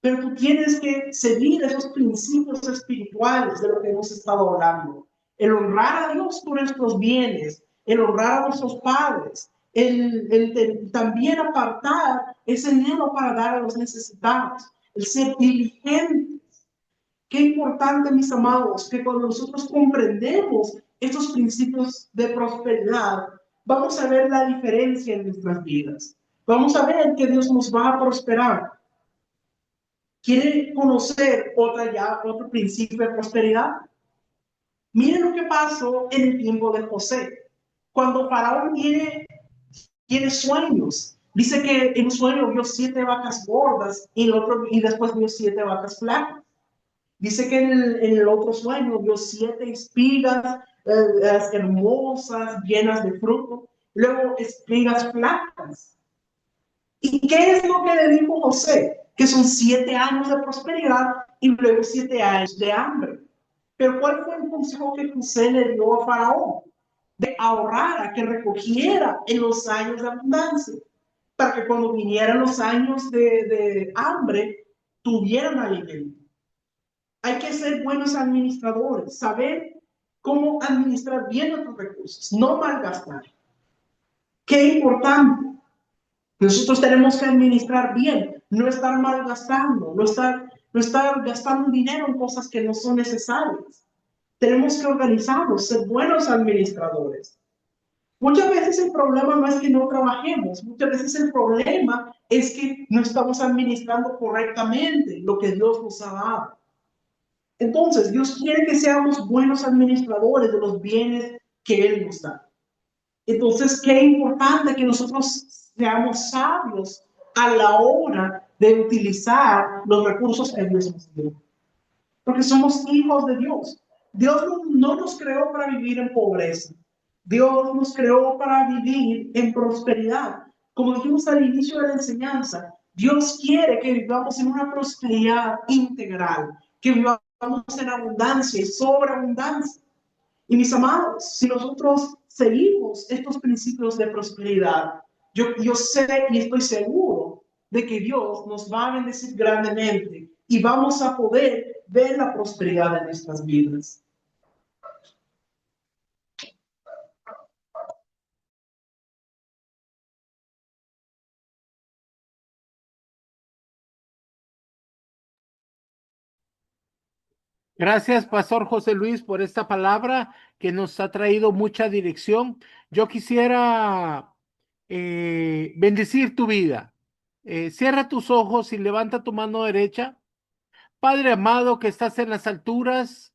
Pero tú tienes que seguir esos principios espirituales de lo que hemos estado hablando. El honrar a Dios por nuestros bienes, el honrar a nuestros padres, el también apartar ese dinero para dar a los necesitados, el ser diligentes. Qué importante, mis amados, que cuando nosotros comprendemos estos principios de prosperidad, vamos a ver la diferencia en nuestras vidas. Vamos a ver que Dios nos va a prosperar. ¿Quiere conocer otro principio de prosperidad? Miren lo que pasó en el tiempo de José. Cuando Faraón tiene sueños, dice que en un sueño vio 7 vacas gordas y después vio 7 vacas flacas. Dice que en el otro sueño vio 7 espigas hermosas, llenas de fruto, luego espigas flacas. ¿Y qué es lo que le dijo José? Que son 7 años de prosperidad y luego 7 años de hambre. Pero ¿cuál fue el consejo que José le dio a Faraón? De ahorrar, a que recogiera en los años de abundancia, para que cuando vinieran los años de hambre, tuvieran alimento. Hay que ser buenos administradores, saber cómo administrar bien nuestros recursos, no malgastar. Qué importante. Nosotros tenemos que administrar bien, no estar malgastando, no estar gastando dinero en cosas que no son necesarias. Tenemos que organizarnos, ser buenos administradores. Muchas veces el problema no es que no trabajemos, muchas veces el problema es que no estamos administrando correctamente lo que Dios nos ha dado. Entonces, Dios quiere que seamos buenos administradores de los bienes que Él nos da. Entonces, qué importante que nosotros seamos sabios a la hora de utilizar los recursos que Dios nos dio. Porque somos hijos de Dios. Dios no nos creó para vivir en pobreza. Dios nos creó para vivir en prosperidad. Como dijimos al inicio de la enseñanza, Dios quiere que vivamos en una prosperidad integral, que vivamos en abundancia y sobreabundancia. Y mis amados, si nosotros seguimos estos principios de prosperidad, yo sé y estoy seguro de que Dios nos va a bendecir grandemente y vamos a poder ver la prosperidad en nuestras vidas. Gracias, Pastor José Luis, por esta palabra que nos ha traído mucha dirección. Yo quisiera bendecir tu vida. Cierra tus ojos y levanta tu mano derecha. Padre amado que estás en las alturas,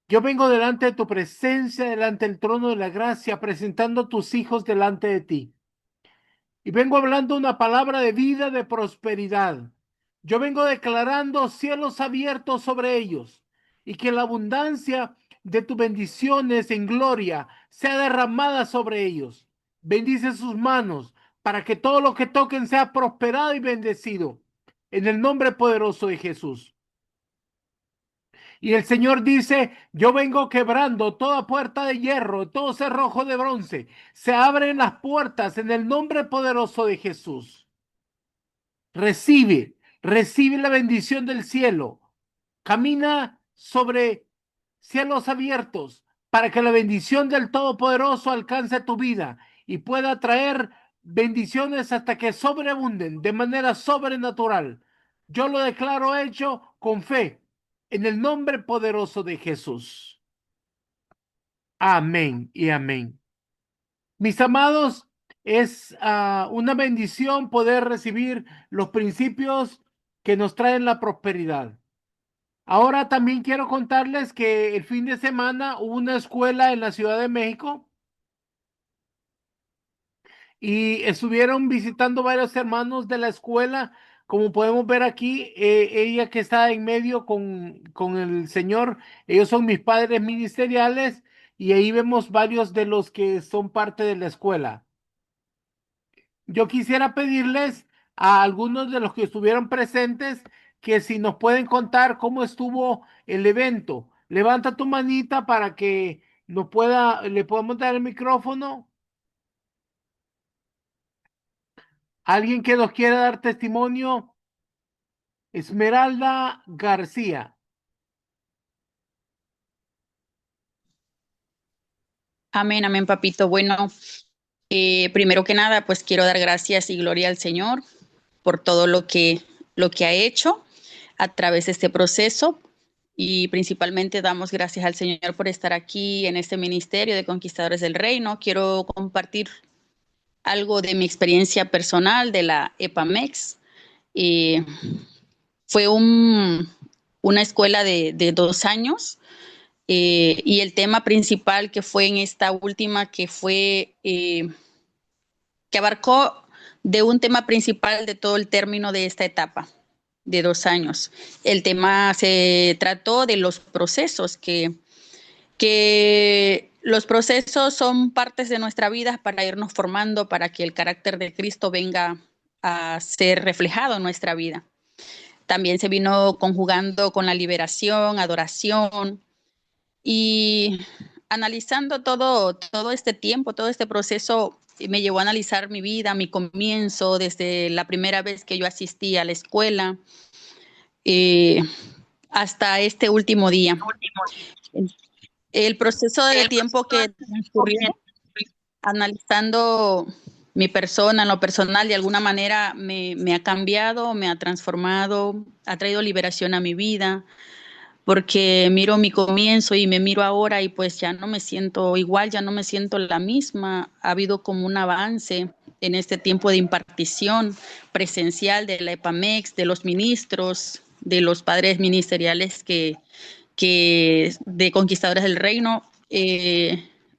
yo vengo delante de tu presencia, delante del trono de la gracia, presentando a tus hijos delante de ti. Y vengo hablando una palabra de vida, de prosperidad. Yo vengo declarando cielos abiertos sobre ellos y que la abundancia de tus bendiciones en gloria sea derramada sobre ellos. Bendice sus manos para que todo lo que toquen sea prosperado y bendecido. En el nombre poderoso de Jesús. Y el Señor dice, yo vengo quebrando toda puerta de hierro, todo cerrojo de bronce. Se abren las puertas en el nombre poderoso de Jesús. Recibe la bendición del cielo. Camina sobre cielos abiertos para que la bendición del Todopoderoso alcance tu vida y pueda traer bendiciones hasta que sobreabunden de manera sobrenatural. Yo lo declaro hecho con fe en el nombre poderoso de Jesús. Amén y amén. Mis amados, es una bendición poder recibir los principios que nos traen la prosperidad. Ahora también quiero contarles que el fin de semana hubo una escuela en la Ciudad de México y estuvieron visitando varios hermanos de la escuela. Como podemos ver aquí, ella que está en medio con el Señor, ellos son mis padres ministeriales y ahí vemos varios de los que son parte de la escuela. Yo quisiera pedirles a algunos de los que estuvieron presentes que si nos pueden contar cómo estuvo el evento. Levanta tu manita para que le podamos dar el micrófono. ¿Alguien que nos quiera dar testimonio? Esmeralda García. Amén, amén, papito. Bueno, primero que nada, pues quiero dar gracias y gloria al Señor por todo lo que ha hecho a través de este proceso. Y principalmente damos gracias al Señor por estar aquí en este ministerio de Conquistadores del Reino. Quiero compartir algo de mi experiencia personal de la EPAMEX. Fue una escuela de 2 años y el tema principal que fue en esta última, que abarcó de un tema principal de todo el término de esta etapa de 2 años. El tema se trató de los procesos, que los procesos son partes de nuestra vida para irnos formando, para que el carácter de Cristo venga a ser reflejado en nuestra vida. También se vino conjugando con la liberación, adoración y analizando todo este tiempo, todo este proceso. Me llevó a analizar mi vida, mi comienzo, desde la primera vez que yo asistí a la escuela hasta este último día. El proceso de tiempo que transcurrió, analizando mi persona, en lo personal, de alguna manera me ha cambiado, me ha transformado, ha traído liberación a mi vida, porque miro mi comienzo y me miro ahora y pues ya no me siento igual, ya no me siento la misma. Ha habido como un avance en este tiempo de impartición presencial de la EPAMEX, de los ministros, de los padres ministeriales que de Conquistadores del Reino,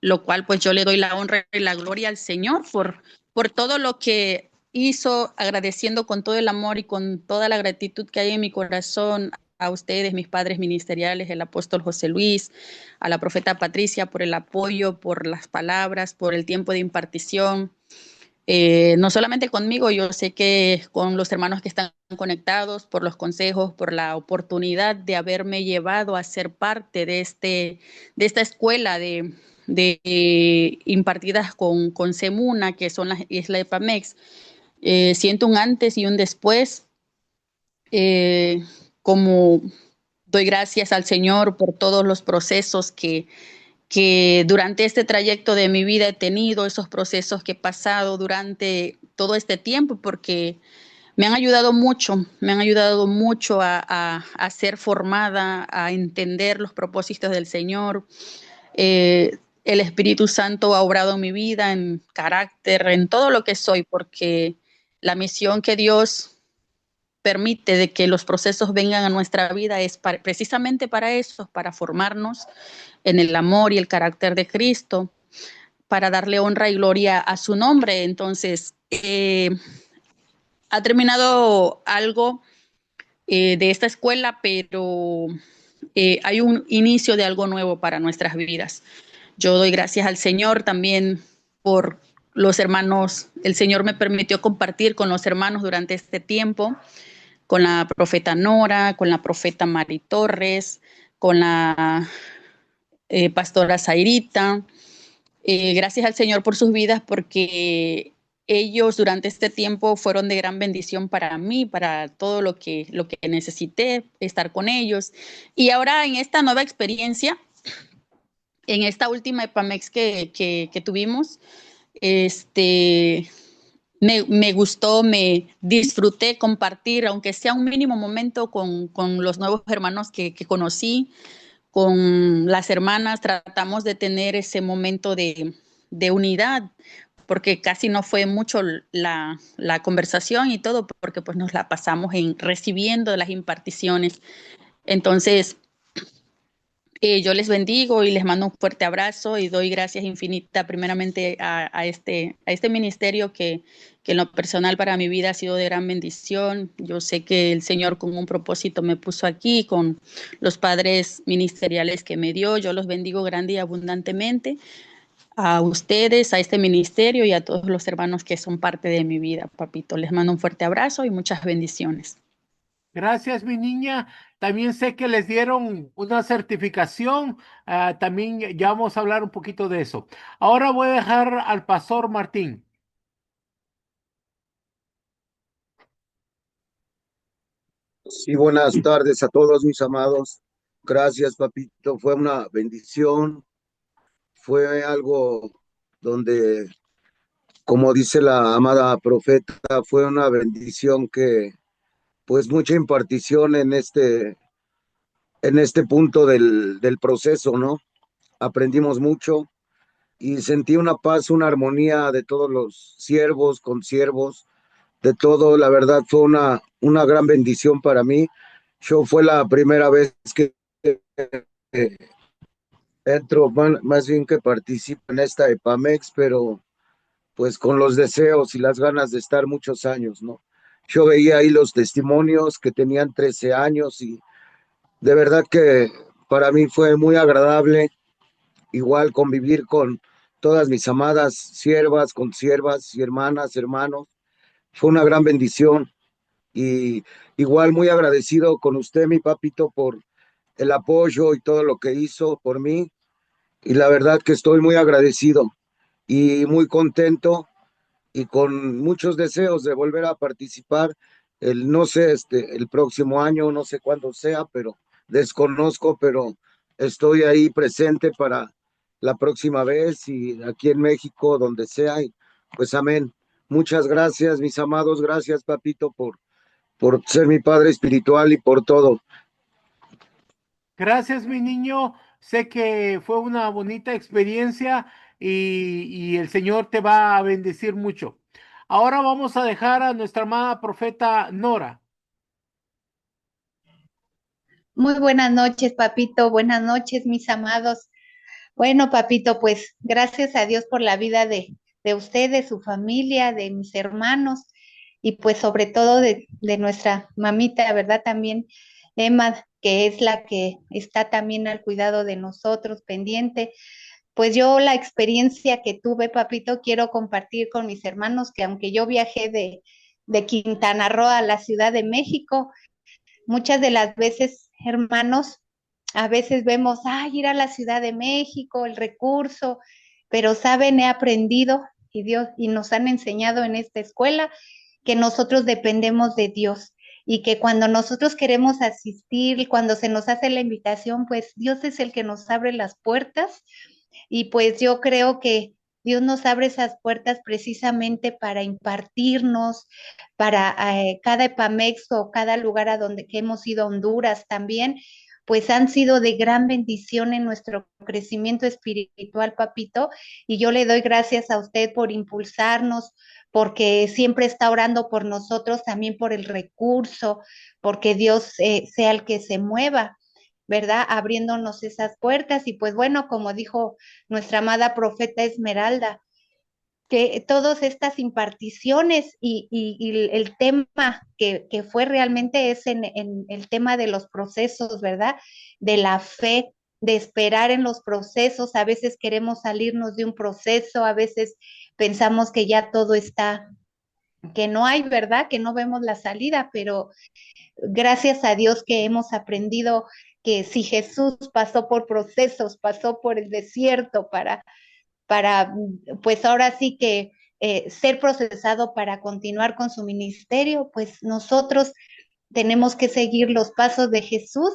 lo cual pues yo le doy la honra y la gloria al Señor por todo lo que hizo, agradeciendo con todo el amor y con toda la gratitud que hay en mi corazón a ustedes, mis padres ministeriales, el apóstol José Luis, a la profeta Patricia, por el apoyo, por las palabras, por el tiempo de impartición. No solamente conmigo, yo sé que con los hermanos que están conectados, por los consejos, por la oportunidad de haberme llevado a ser parte de esta escuela impartidas con CEMUNA, que es la EPAMEX. Siento un antes y un después. Como doy gracias al Señor por todos los procesos que durante este trayecto de mi vida he tenido, esos procesos que he pasado durante todo este tiempo, porque me han ayudado mucho a ser formada, a entender los propósitos del Señor. El Espíritu Santo ha obrado en mi vida, en carácter, en todo lo que soy, porque la misión que Dios permite de que los procesos vengan a nuestra vida es precisamente para eso, para formarnos en el amor y el carácter de Cristo, para darle honra y gloria a su nombre. Entonces, ha terminado algo de esta escuela, pero hay un inicio de algo nuevo para nuestras vidas. Yo doy gracias al Señor también por los hermanos. El Señor me permitió compartir con los hermanos durante este tiempo, con la profeta Nora, con la profeta Mari Torres, con la pastora Zairita. Gracias al Señor por sus vidas, porque ellos durante este tiempo fueron de gran bendición para mí, para todo lo que necesité, estar con ellos. Y ahora en esta nueva experiencia, en esta última EPAMEX que tuvimos, me gustó, me disfruté compartir, aunque sea un mínimo momento, con los nuevos hermanos que conocí, con las hermanas. Tratamos de tener ese momento de unidad, porque casi no fue mucho la conversación y todo, porque pues nos la pasamos recibiendo las imparticiones. Entonces, Yo les bendigo y les mando un fuerte abrazo y doy gracias infinitas primeramente a este ministerio que en lo personal para mi vida ha sido de gran bendición. Yo sé que el Señor con un propósito me puso aquí, con los padres ministeriales que me dio. Yo los bendigo grande y abundantemente a ustedes, a este ministerio y a todos los hermanos que son parte de mi vida, papito. Les mando un fuerte abrazo y muchas bendiciones. Gracias, mi niña. También sé que les dieron una certificación. También ya vamos a hablar un poquito de eso. Ahora voy a dejar al pastor Martín. Sí, buenas tardes a todos mis amados. Gracias, papito. Fue una bendición. Fue algo donde, como dice la amada profeta, fue una bendición que, pues, mucha impartición en este punto del proceso, ¿no? Aprendimos mucho y sentí una paz, una armonía de todos los siervos, consiervos, de todo. La verdad fue una gran bendición para mí. Yo fue la primera vez que entro, más bien que participo en esta EPAMEX, pero pues con los deseos y las ganas de estar muchos años, ¿no? Yo veía ahí los testimonios que tenían 13 años y de verdad que para mí fue muy agradable, igual convivir con todas mis amadas siervas, consiervas y hermanas, hermanos. Fue una gran bendición y igual muy agradecido con usted, mi papito, por el apoyo y todo lo que hizo por mí. Y la verdad que estoy muy agradecido y muy contento y con muchos deseos de volver a participar. No sé, el próximo año, no sé cuándo sea, pero desconozco, pero estoy ahí presente para la próxima vez y aquí en México, donde sea. Y pues amén. Muchas gracias, mis amados. Gracias, papito, por ser mi padre espiritual y por todo. Gracias, mi niño. Sé que fue una bonita experiencia y el Señor te va a bendecir mucho. Ahora vamos a dejar a nuestra amada profeta Nora. Muy buenas noches, papito. Buenas noches, mis amados. Bueno, papito, pues gracias a Dios por la vida de usted, de su familia, de mis hermanos y pues sobre todo de nuestra mamita, ¿verdad? También Emma, que es la que está también al cuidado de nosotros, pendiente. Pues yo la experiencia que tuve, papito, quiero compartir con mis hermanos que aunque yo viajé de Quintana Roo a la Ciudad de México, muchas de las veces, hermanos, a veces vemos, ay, ir a la Ciudad de México, el recurso, pero saben, he aprendido y Dios y nos han enseñado en esta escuela que nosotros dependemos de Dios y que cuando nosotros queremos asistir, cuando se nos hace la invitación, pues Dios es el que nos abre las puertas y pues yo creo que Dios nos abre esas puertas precisamente para impartirnos, para cada EPAMEX o cada lugar a donde que hemos ido a Honduras también, pues han sido de gran bendición en nuestro crecimiento espiritual, papito, y yo le doy gracias a usted por impulsarnos, porque siempre está orando por nosotros, también por el recurso, porque Dios sea el que se mueva. ¿Verdad? Abriéndonos esas puertas y pues bueno, como dijo nuestra amada profeta Esmeralda, que todas estas imparticiones y el tema que fue realmente es en el tema de los procesos, ¿verdad? De la fe, de esperar en los procesos. A veces queremos salirnos de un proceso, a veces pensamos que ya todo está, que no hay, ¿verdad? Que no vemos la salida, pero gracias a Dios que hemos aprendido que si Jesús pasó por procesos, pasó por el desierto para pues ahora sí que ser procesado para continuar con su ministerio, pues nosotros tenemos que seguir los pasos de Jesús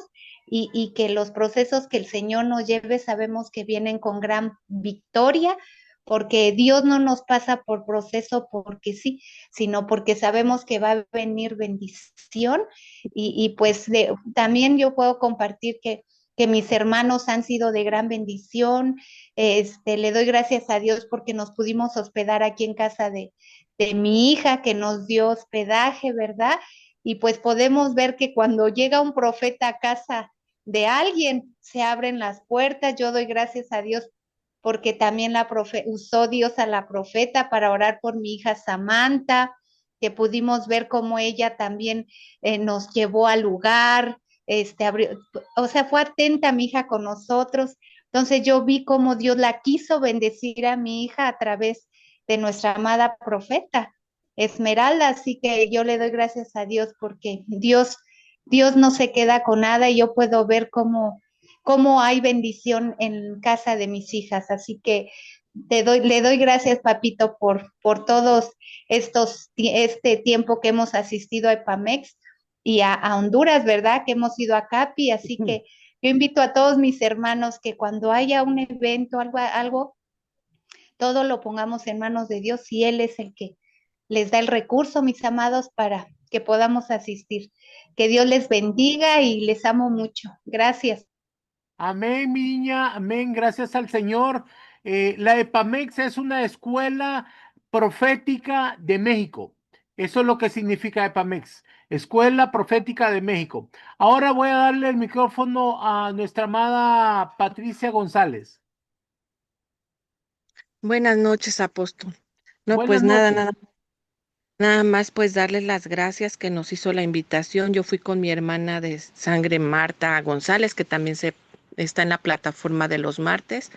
y que los procesos que el Señor nos lleve sabemos que vienen con gran victoria, porque Dios no nos pasa por proceso porque sí, sino porque sabemos que va a venir bendición y pues también yo puedo compartir que mis hermanos han sido de gran bendición. Le doy gracias a Dios porque nos pudimos hospedar aquí en casa de mi hija que nos dio hospedaje, ¿verdad? Y pues podemos ver que cuando llega un profeta a casa de alguien, se abren las puertas. Yo doy gracias a Dios porque también usó Dios a la profeta para orar por mi hija Samantha, que pudimos ver cómo ella también nos llevó al lugar, o sea, fue atenta mi hija con nosotros. Entonces yo vi cómo Dios la quiso bendecir a mi hija a través de nuestra amada profeta Esmeralda, así que yo le doy gracias a Dios porque Dios no se queda con nada y yo puedo ver cómo hay bendición en casa de mis hijas. Así que le doy gracias, papito, por todos este tiempo que hemos asistido a EPAMEX y a Honduras, ¿verdad? Que hemos ido a CAPI. Así que yo invito a todos mis hermanos que cuando haya un evento, algo, todo lo pongamos en manos de Dios y Él es el que les da el recurso, mis amados, para que podamos asistir. Que Dios les bendiga y les amo mucho. Gracias. Amén, mi niña, amén, gracias al Señor. La EPAMEX es una escuela profética de México. Eso es lo que significa EPAMEX, Escuela Profética de México. Ahora voy a darle el micrófono a nuestra amada Patricia González. Buenas noches, apóstol. No, Buenas pues noches. nada más pues darles las gracias que nos hizo la invitación. Yo fui con mi hermana de sangre, Marta González, que también está en la plataforma de los martes,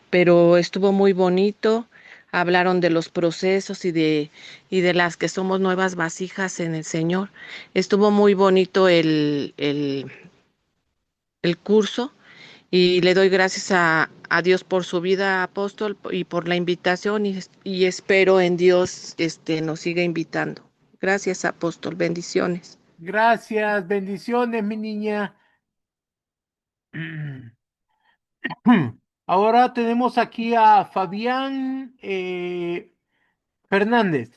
pero estuvo muy bonito. Hablaron de los procesos y de las que somos nuevas vasijas en el Señor. Estuvo muy bonito el curso. Y le doy gracias a Dios por su vida, apóstol, y por la invitación, y espero en Dios nos siga invitando. Gracias, apóstol. Bendiciones. Gracias, bendiciones, mi niña. Ahora tenemos aquí a Fabián Fernández.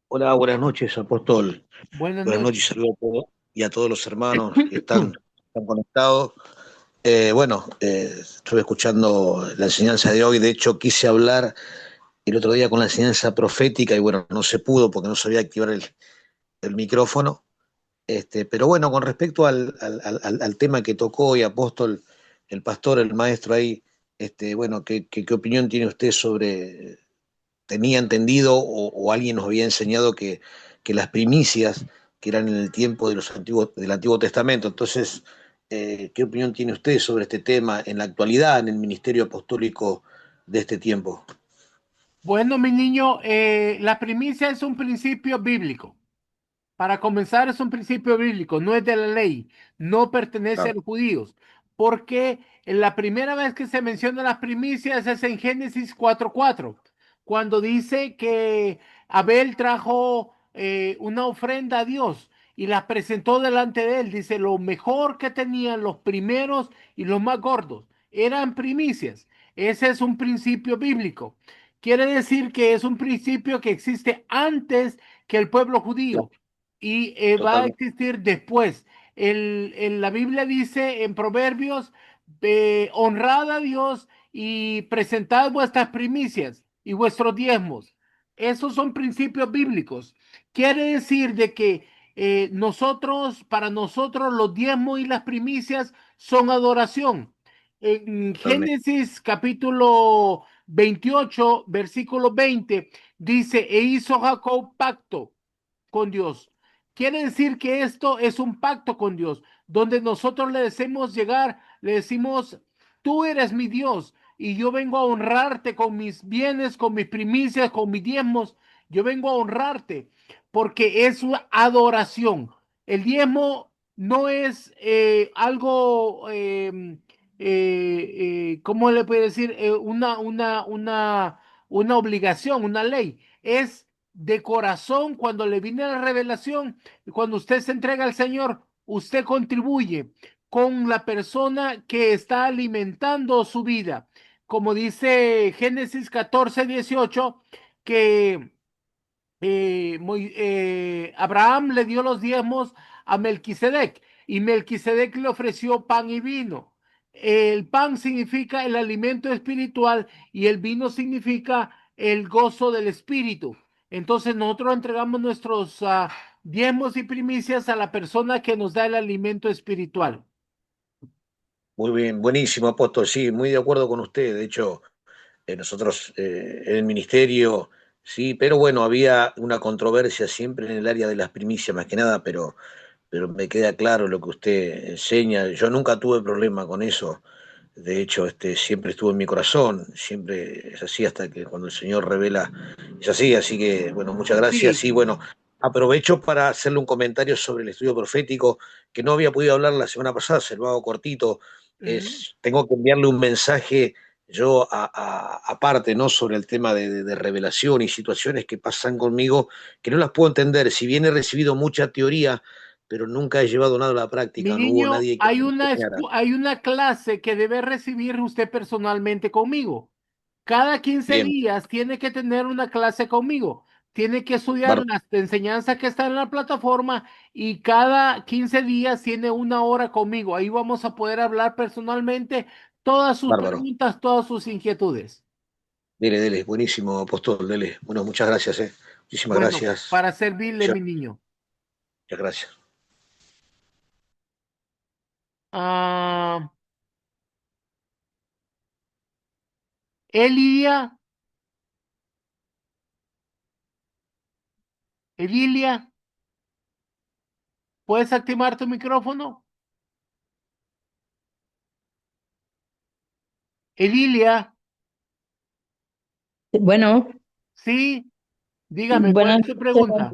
Hola, buenas noches, apóstol. Buenas Buenas noches. noches, saludos a todos y a todos los hermanos que están conectados. Estuve escuchando la enseñanza de hoy, de hecho quise hablar el otro día con la enseñanza profética y bueno, no se pudo porque no sabía activar el micrófono. Pero bueno, con respecto al tema que tocó hoy, apóstol, el pastor, el maestro ahí, bueno, ¿qué opinión tiene usted sobre, tenía entendido o alguien nos había enseñado que las primicias que eran en el tiempo del Antiguo Testamento? Entonces, ¿qué opinión tiene usted sobre este tema en la actualidad, en el ministerio apostólico de este tiempo? Bueno, mi niño, la primicia es un principio bíblico. Para comenzar, es un principio bíblico, no es de la ley, no pertenece a Claro. los judíos, porque la primera vez que se menciona las primicias es en Génesis 4:4, cuando dice que Abel trajo una ofrenda a Dios y la presentó delante de él. Dice, lo mejor que tenían los primeros y los más gordos eran primicias. Ese es un principio bíblico. Quiere decir que es un principio que existe antes que el pueblo judío y va a Totalmente. existir después. La Biblia dice en Proverbios, honrad a Dios y presentad vuestras primicias y vuestros diezmos. Esos son principios bíblicos. Quiere decir de que para nosotros los diezmos y las primicias son adoración. En Totalmente. Génesis capítulo 28, versículo 20, dice, e hizo Jacob pacto con Dios. Quiere decir que esto es un pacto con Dios, donde nosotros le decimos llegar, le decimos, tú eres mi Dios y yo vengo a honrarte con mis bienes, con mis primicias, con mis diezmos. Yo vengo a honrarte porque es una adoración. El diezmo no es algo, ¿cómo le puede decir? Una obligación, una ley. Es de corazón cuando le viene la revelación y cuando usted se entrega al Señor, usted contribuye con la persona que está alimentando su vida. Como dice Génesis 14:18, que Abraham le dio los diezmos a Melquisedec y Melquisedec le ofreció pan y vino. El pan significa el alimento espiritual y el vino significa el gozo del espíritu. Entonces nosotros entregamos diezmos y primicias a la persona que nos da el alimento espiritual. Muy bien, buenísimo, apóstol. Sí, muy de acuerdo con usted. De hecho, nosotros en el ministerio, sí, pero bueno, había una controversia siempre en el área de las primicias, más que nada, pero me queda claro lo que usted enseña. Yo nunca tuve problema con eso. De hecho, siempre estuvo en mi corazón, siempre es así hasta que cuando el Señor revela es así. Así que, bueno, muchas gracias. Sí. Y bueno, aprovecho para hacerle un comentario sobre el estudio profético, que no había podido hablar la semana pasada, se lo hago cortito. Tengo que enviarle un mensaje yo aparte, ¿no? Sobre el tema de revelación y situaciones que pasan conmigo, que no las puedo entender. Si bien he recibido mucha teoría, pero nunca he llevado nada a la Mi práctica, no hubo niño, nadie que hay me una, enseñara. hay una clase que debe recibir usted personalmente conmigo. Cada 15 Bien, días tiene que tener una clase conmigo. Tiene que estudiar bárbaro. las enseñanzas que están en la plataforma y cada 15 días tiene una hora conmigo. Ahí vamos a poder hablar personalmente todas sus Bárbaro. preguntas, todas sus inquietudes. Dele, dele, buenísimo, apóstol, dele. Bueno, muchas gracias, Muchísimas Bueno, gracias. para servirle, Muchas, mi niño. muchas gracias. Ah, Elia, Evilia, ¿puedes activar tu micrófono? Evilia, Bueno, sí, dígame, ¿cuál buenas es tu noches, pregunta?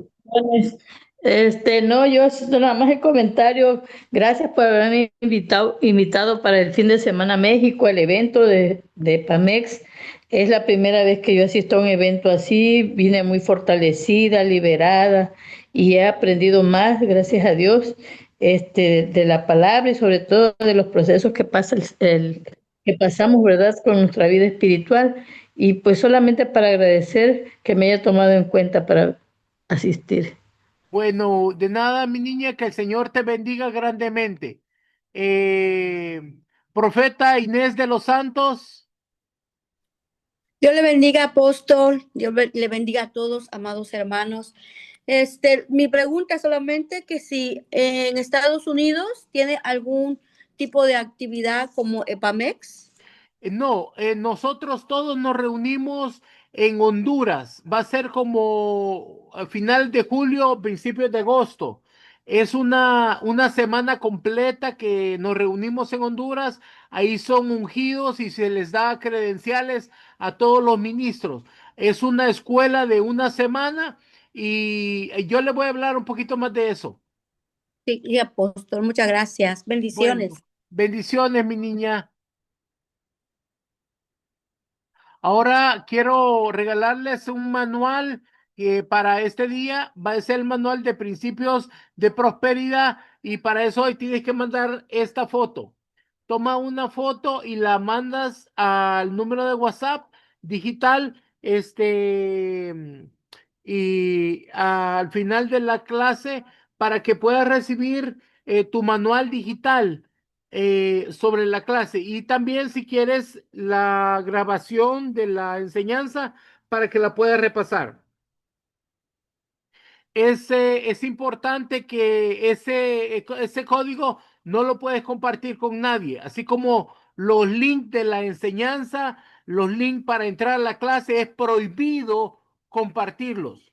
bendiciones. No, yo nada más el comentario. Gracias por haberme invitado para el fin de semana a México, el evento de PAMEX. Es la primera vez que yo asisto a un evento así. Vine muy fortalecida, liberada y he aprendido más, gracias a Dios, de la palabra y sobre todo de los procesos que que pasamos, ¿verdad?, con nuestra vida espiritual. Y pues solamente para agradecer que me haya tomado en cuenta para asistir. Bueno, de nada, mi niña, que el Señor te bendiga grandemente. Eh, Profeta Inés de los Santos, Dios le bendiga, apóstol. Le bendiga a todos, amados hermanos. Mi pregunta es solamente que si en Estados Unidos tiene algún tipo de actividad como EPAMEX. No, nosotros todos nos reunimos en Honduras. Va a ser como a final de julio, principios de agosto. Es una semana completa que nos reunimos en Honduras. Ahí son ungidos y se les da credenciales a todos los ministros. Es una escuela de una semana y yo le voy a hablar un poquito más de eso. Sí, y apóstol, muchas gracias. Bueno, Bendiciones. bendiciones, mi niña. Ahora quiero regalarles un manual que para este día va a ser el manual de principios de prosperidad y para eso hoy tienes que mandar esta foto. Toma una foto y la mandas al número de WhatsApp digital, y al final de la clase para que puedas recibir tu manual digital sobre la clase y también si quieres la grabación de la enseñanza para que la puedas repasar. Es importante que ese código no lo puedes compartir con nadie, así como los links de la enseñanza, los links para entrar a la clase, es prohibido compartirlos,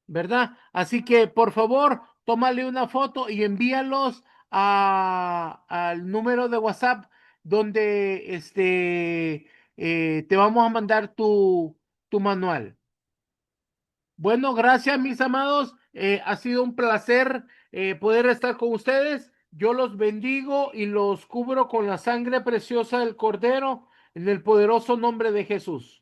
¿verdad? Así que por favor, tómale una foto y envíalos al número de WhatsApp donde te vamos a mandar tu manual. Bueno, gracias mis amados. Ha sido un placer poder estar con ustedes. Yo los bendigo y los cubro con la sangre preciosa del Cordero en el poderoso nombre de Jesús.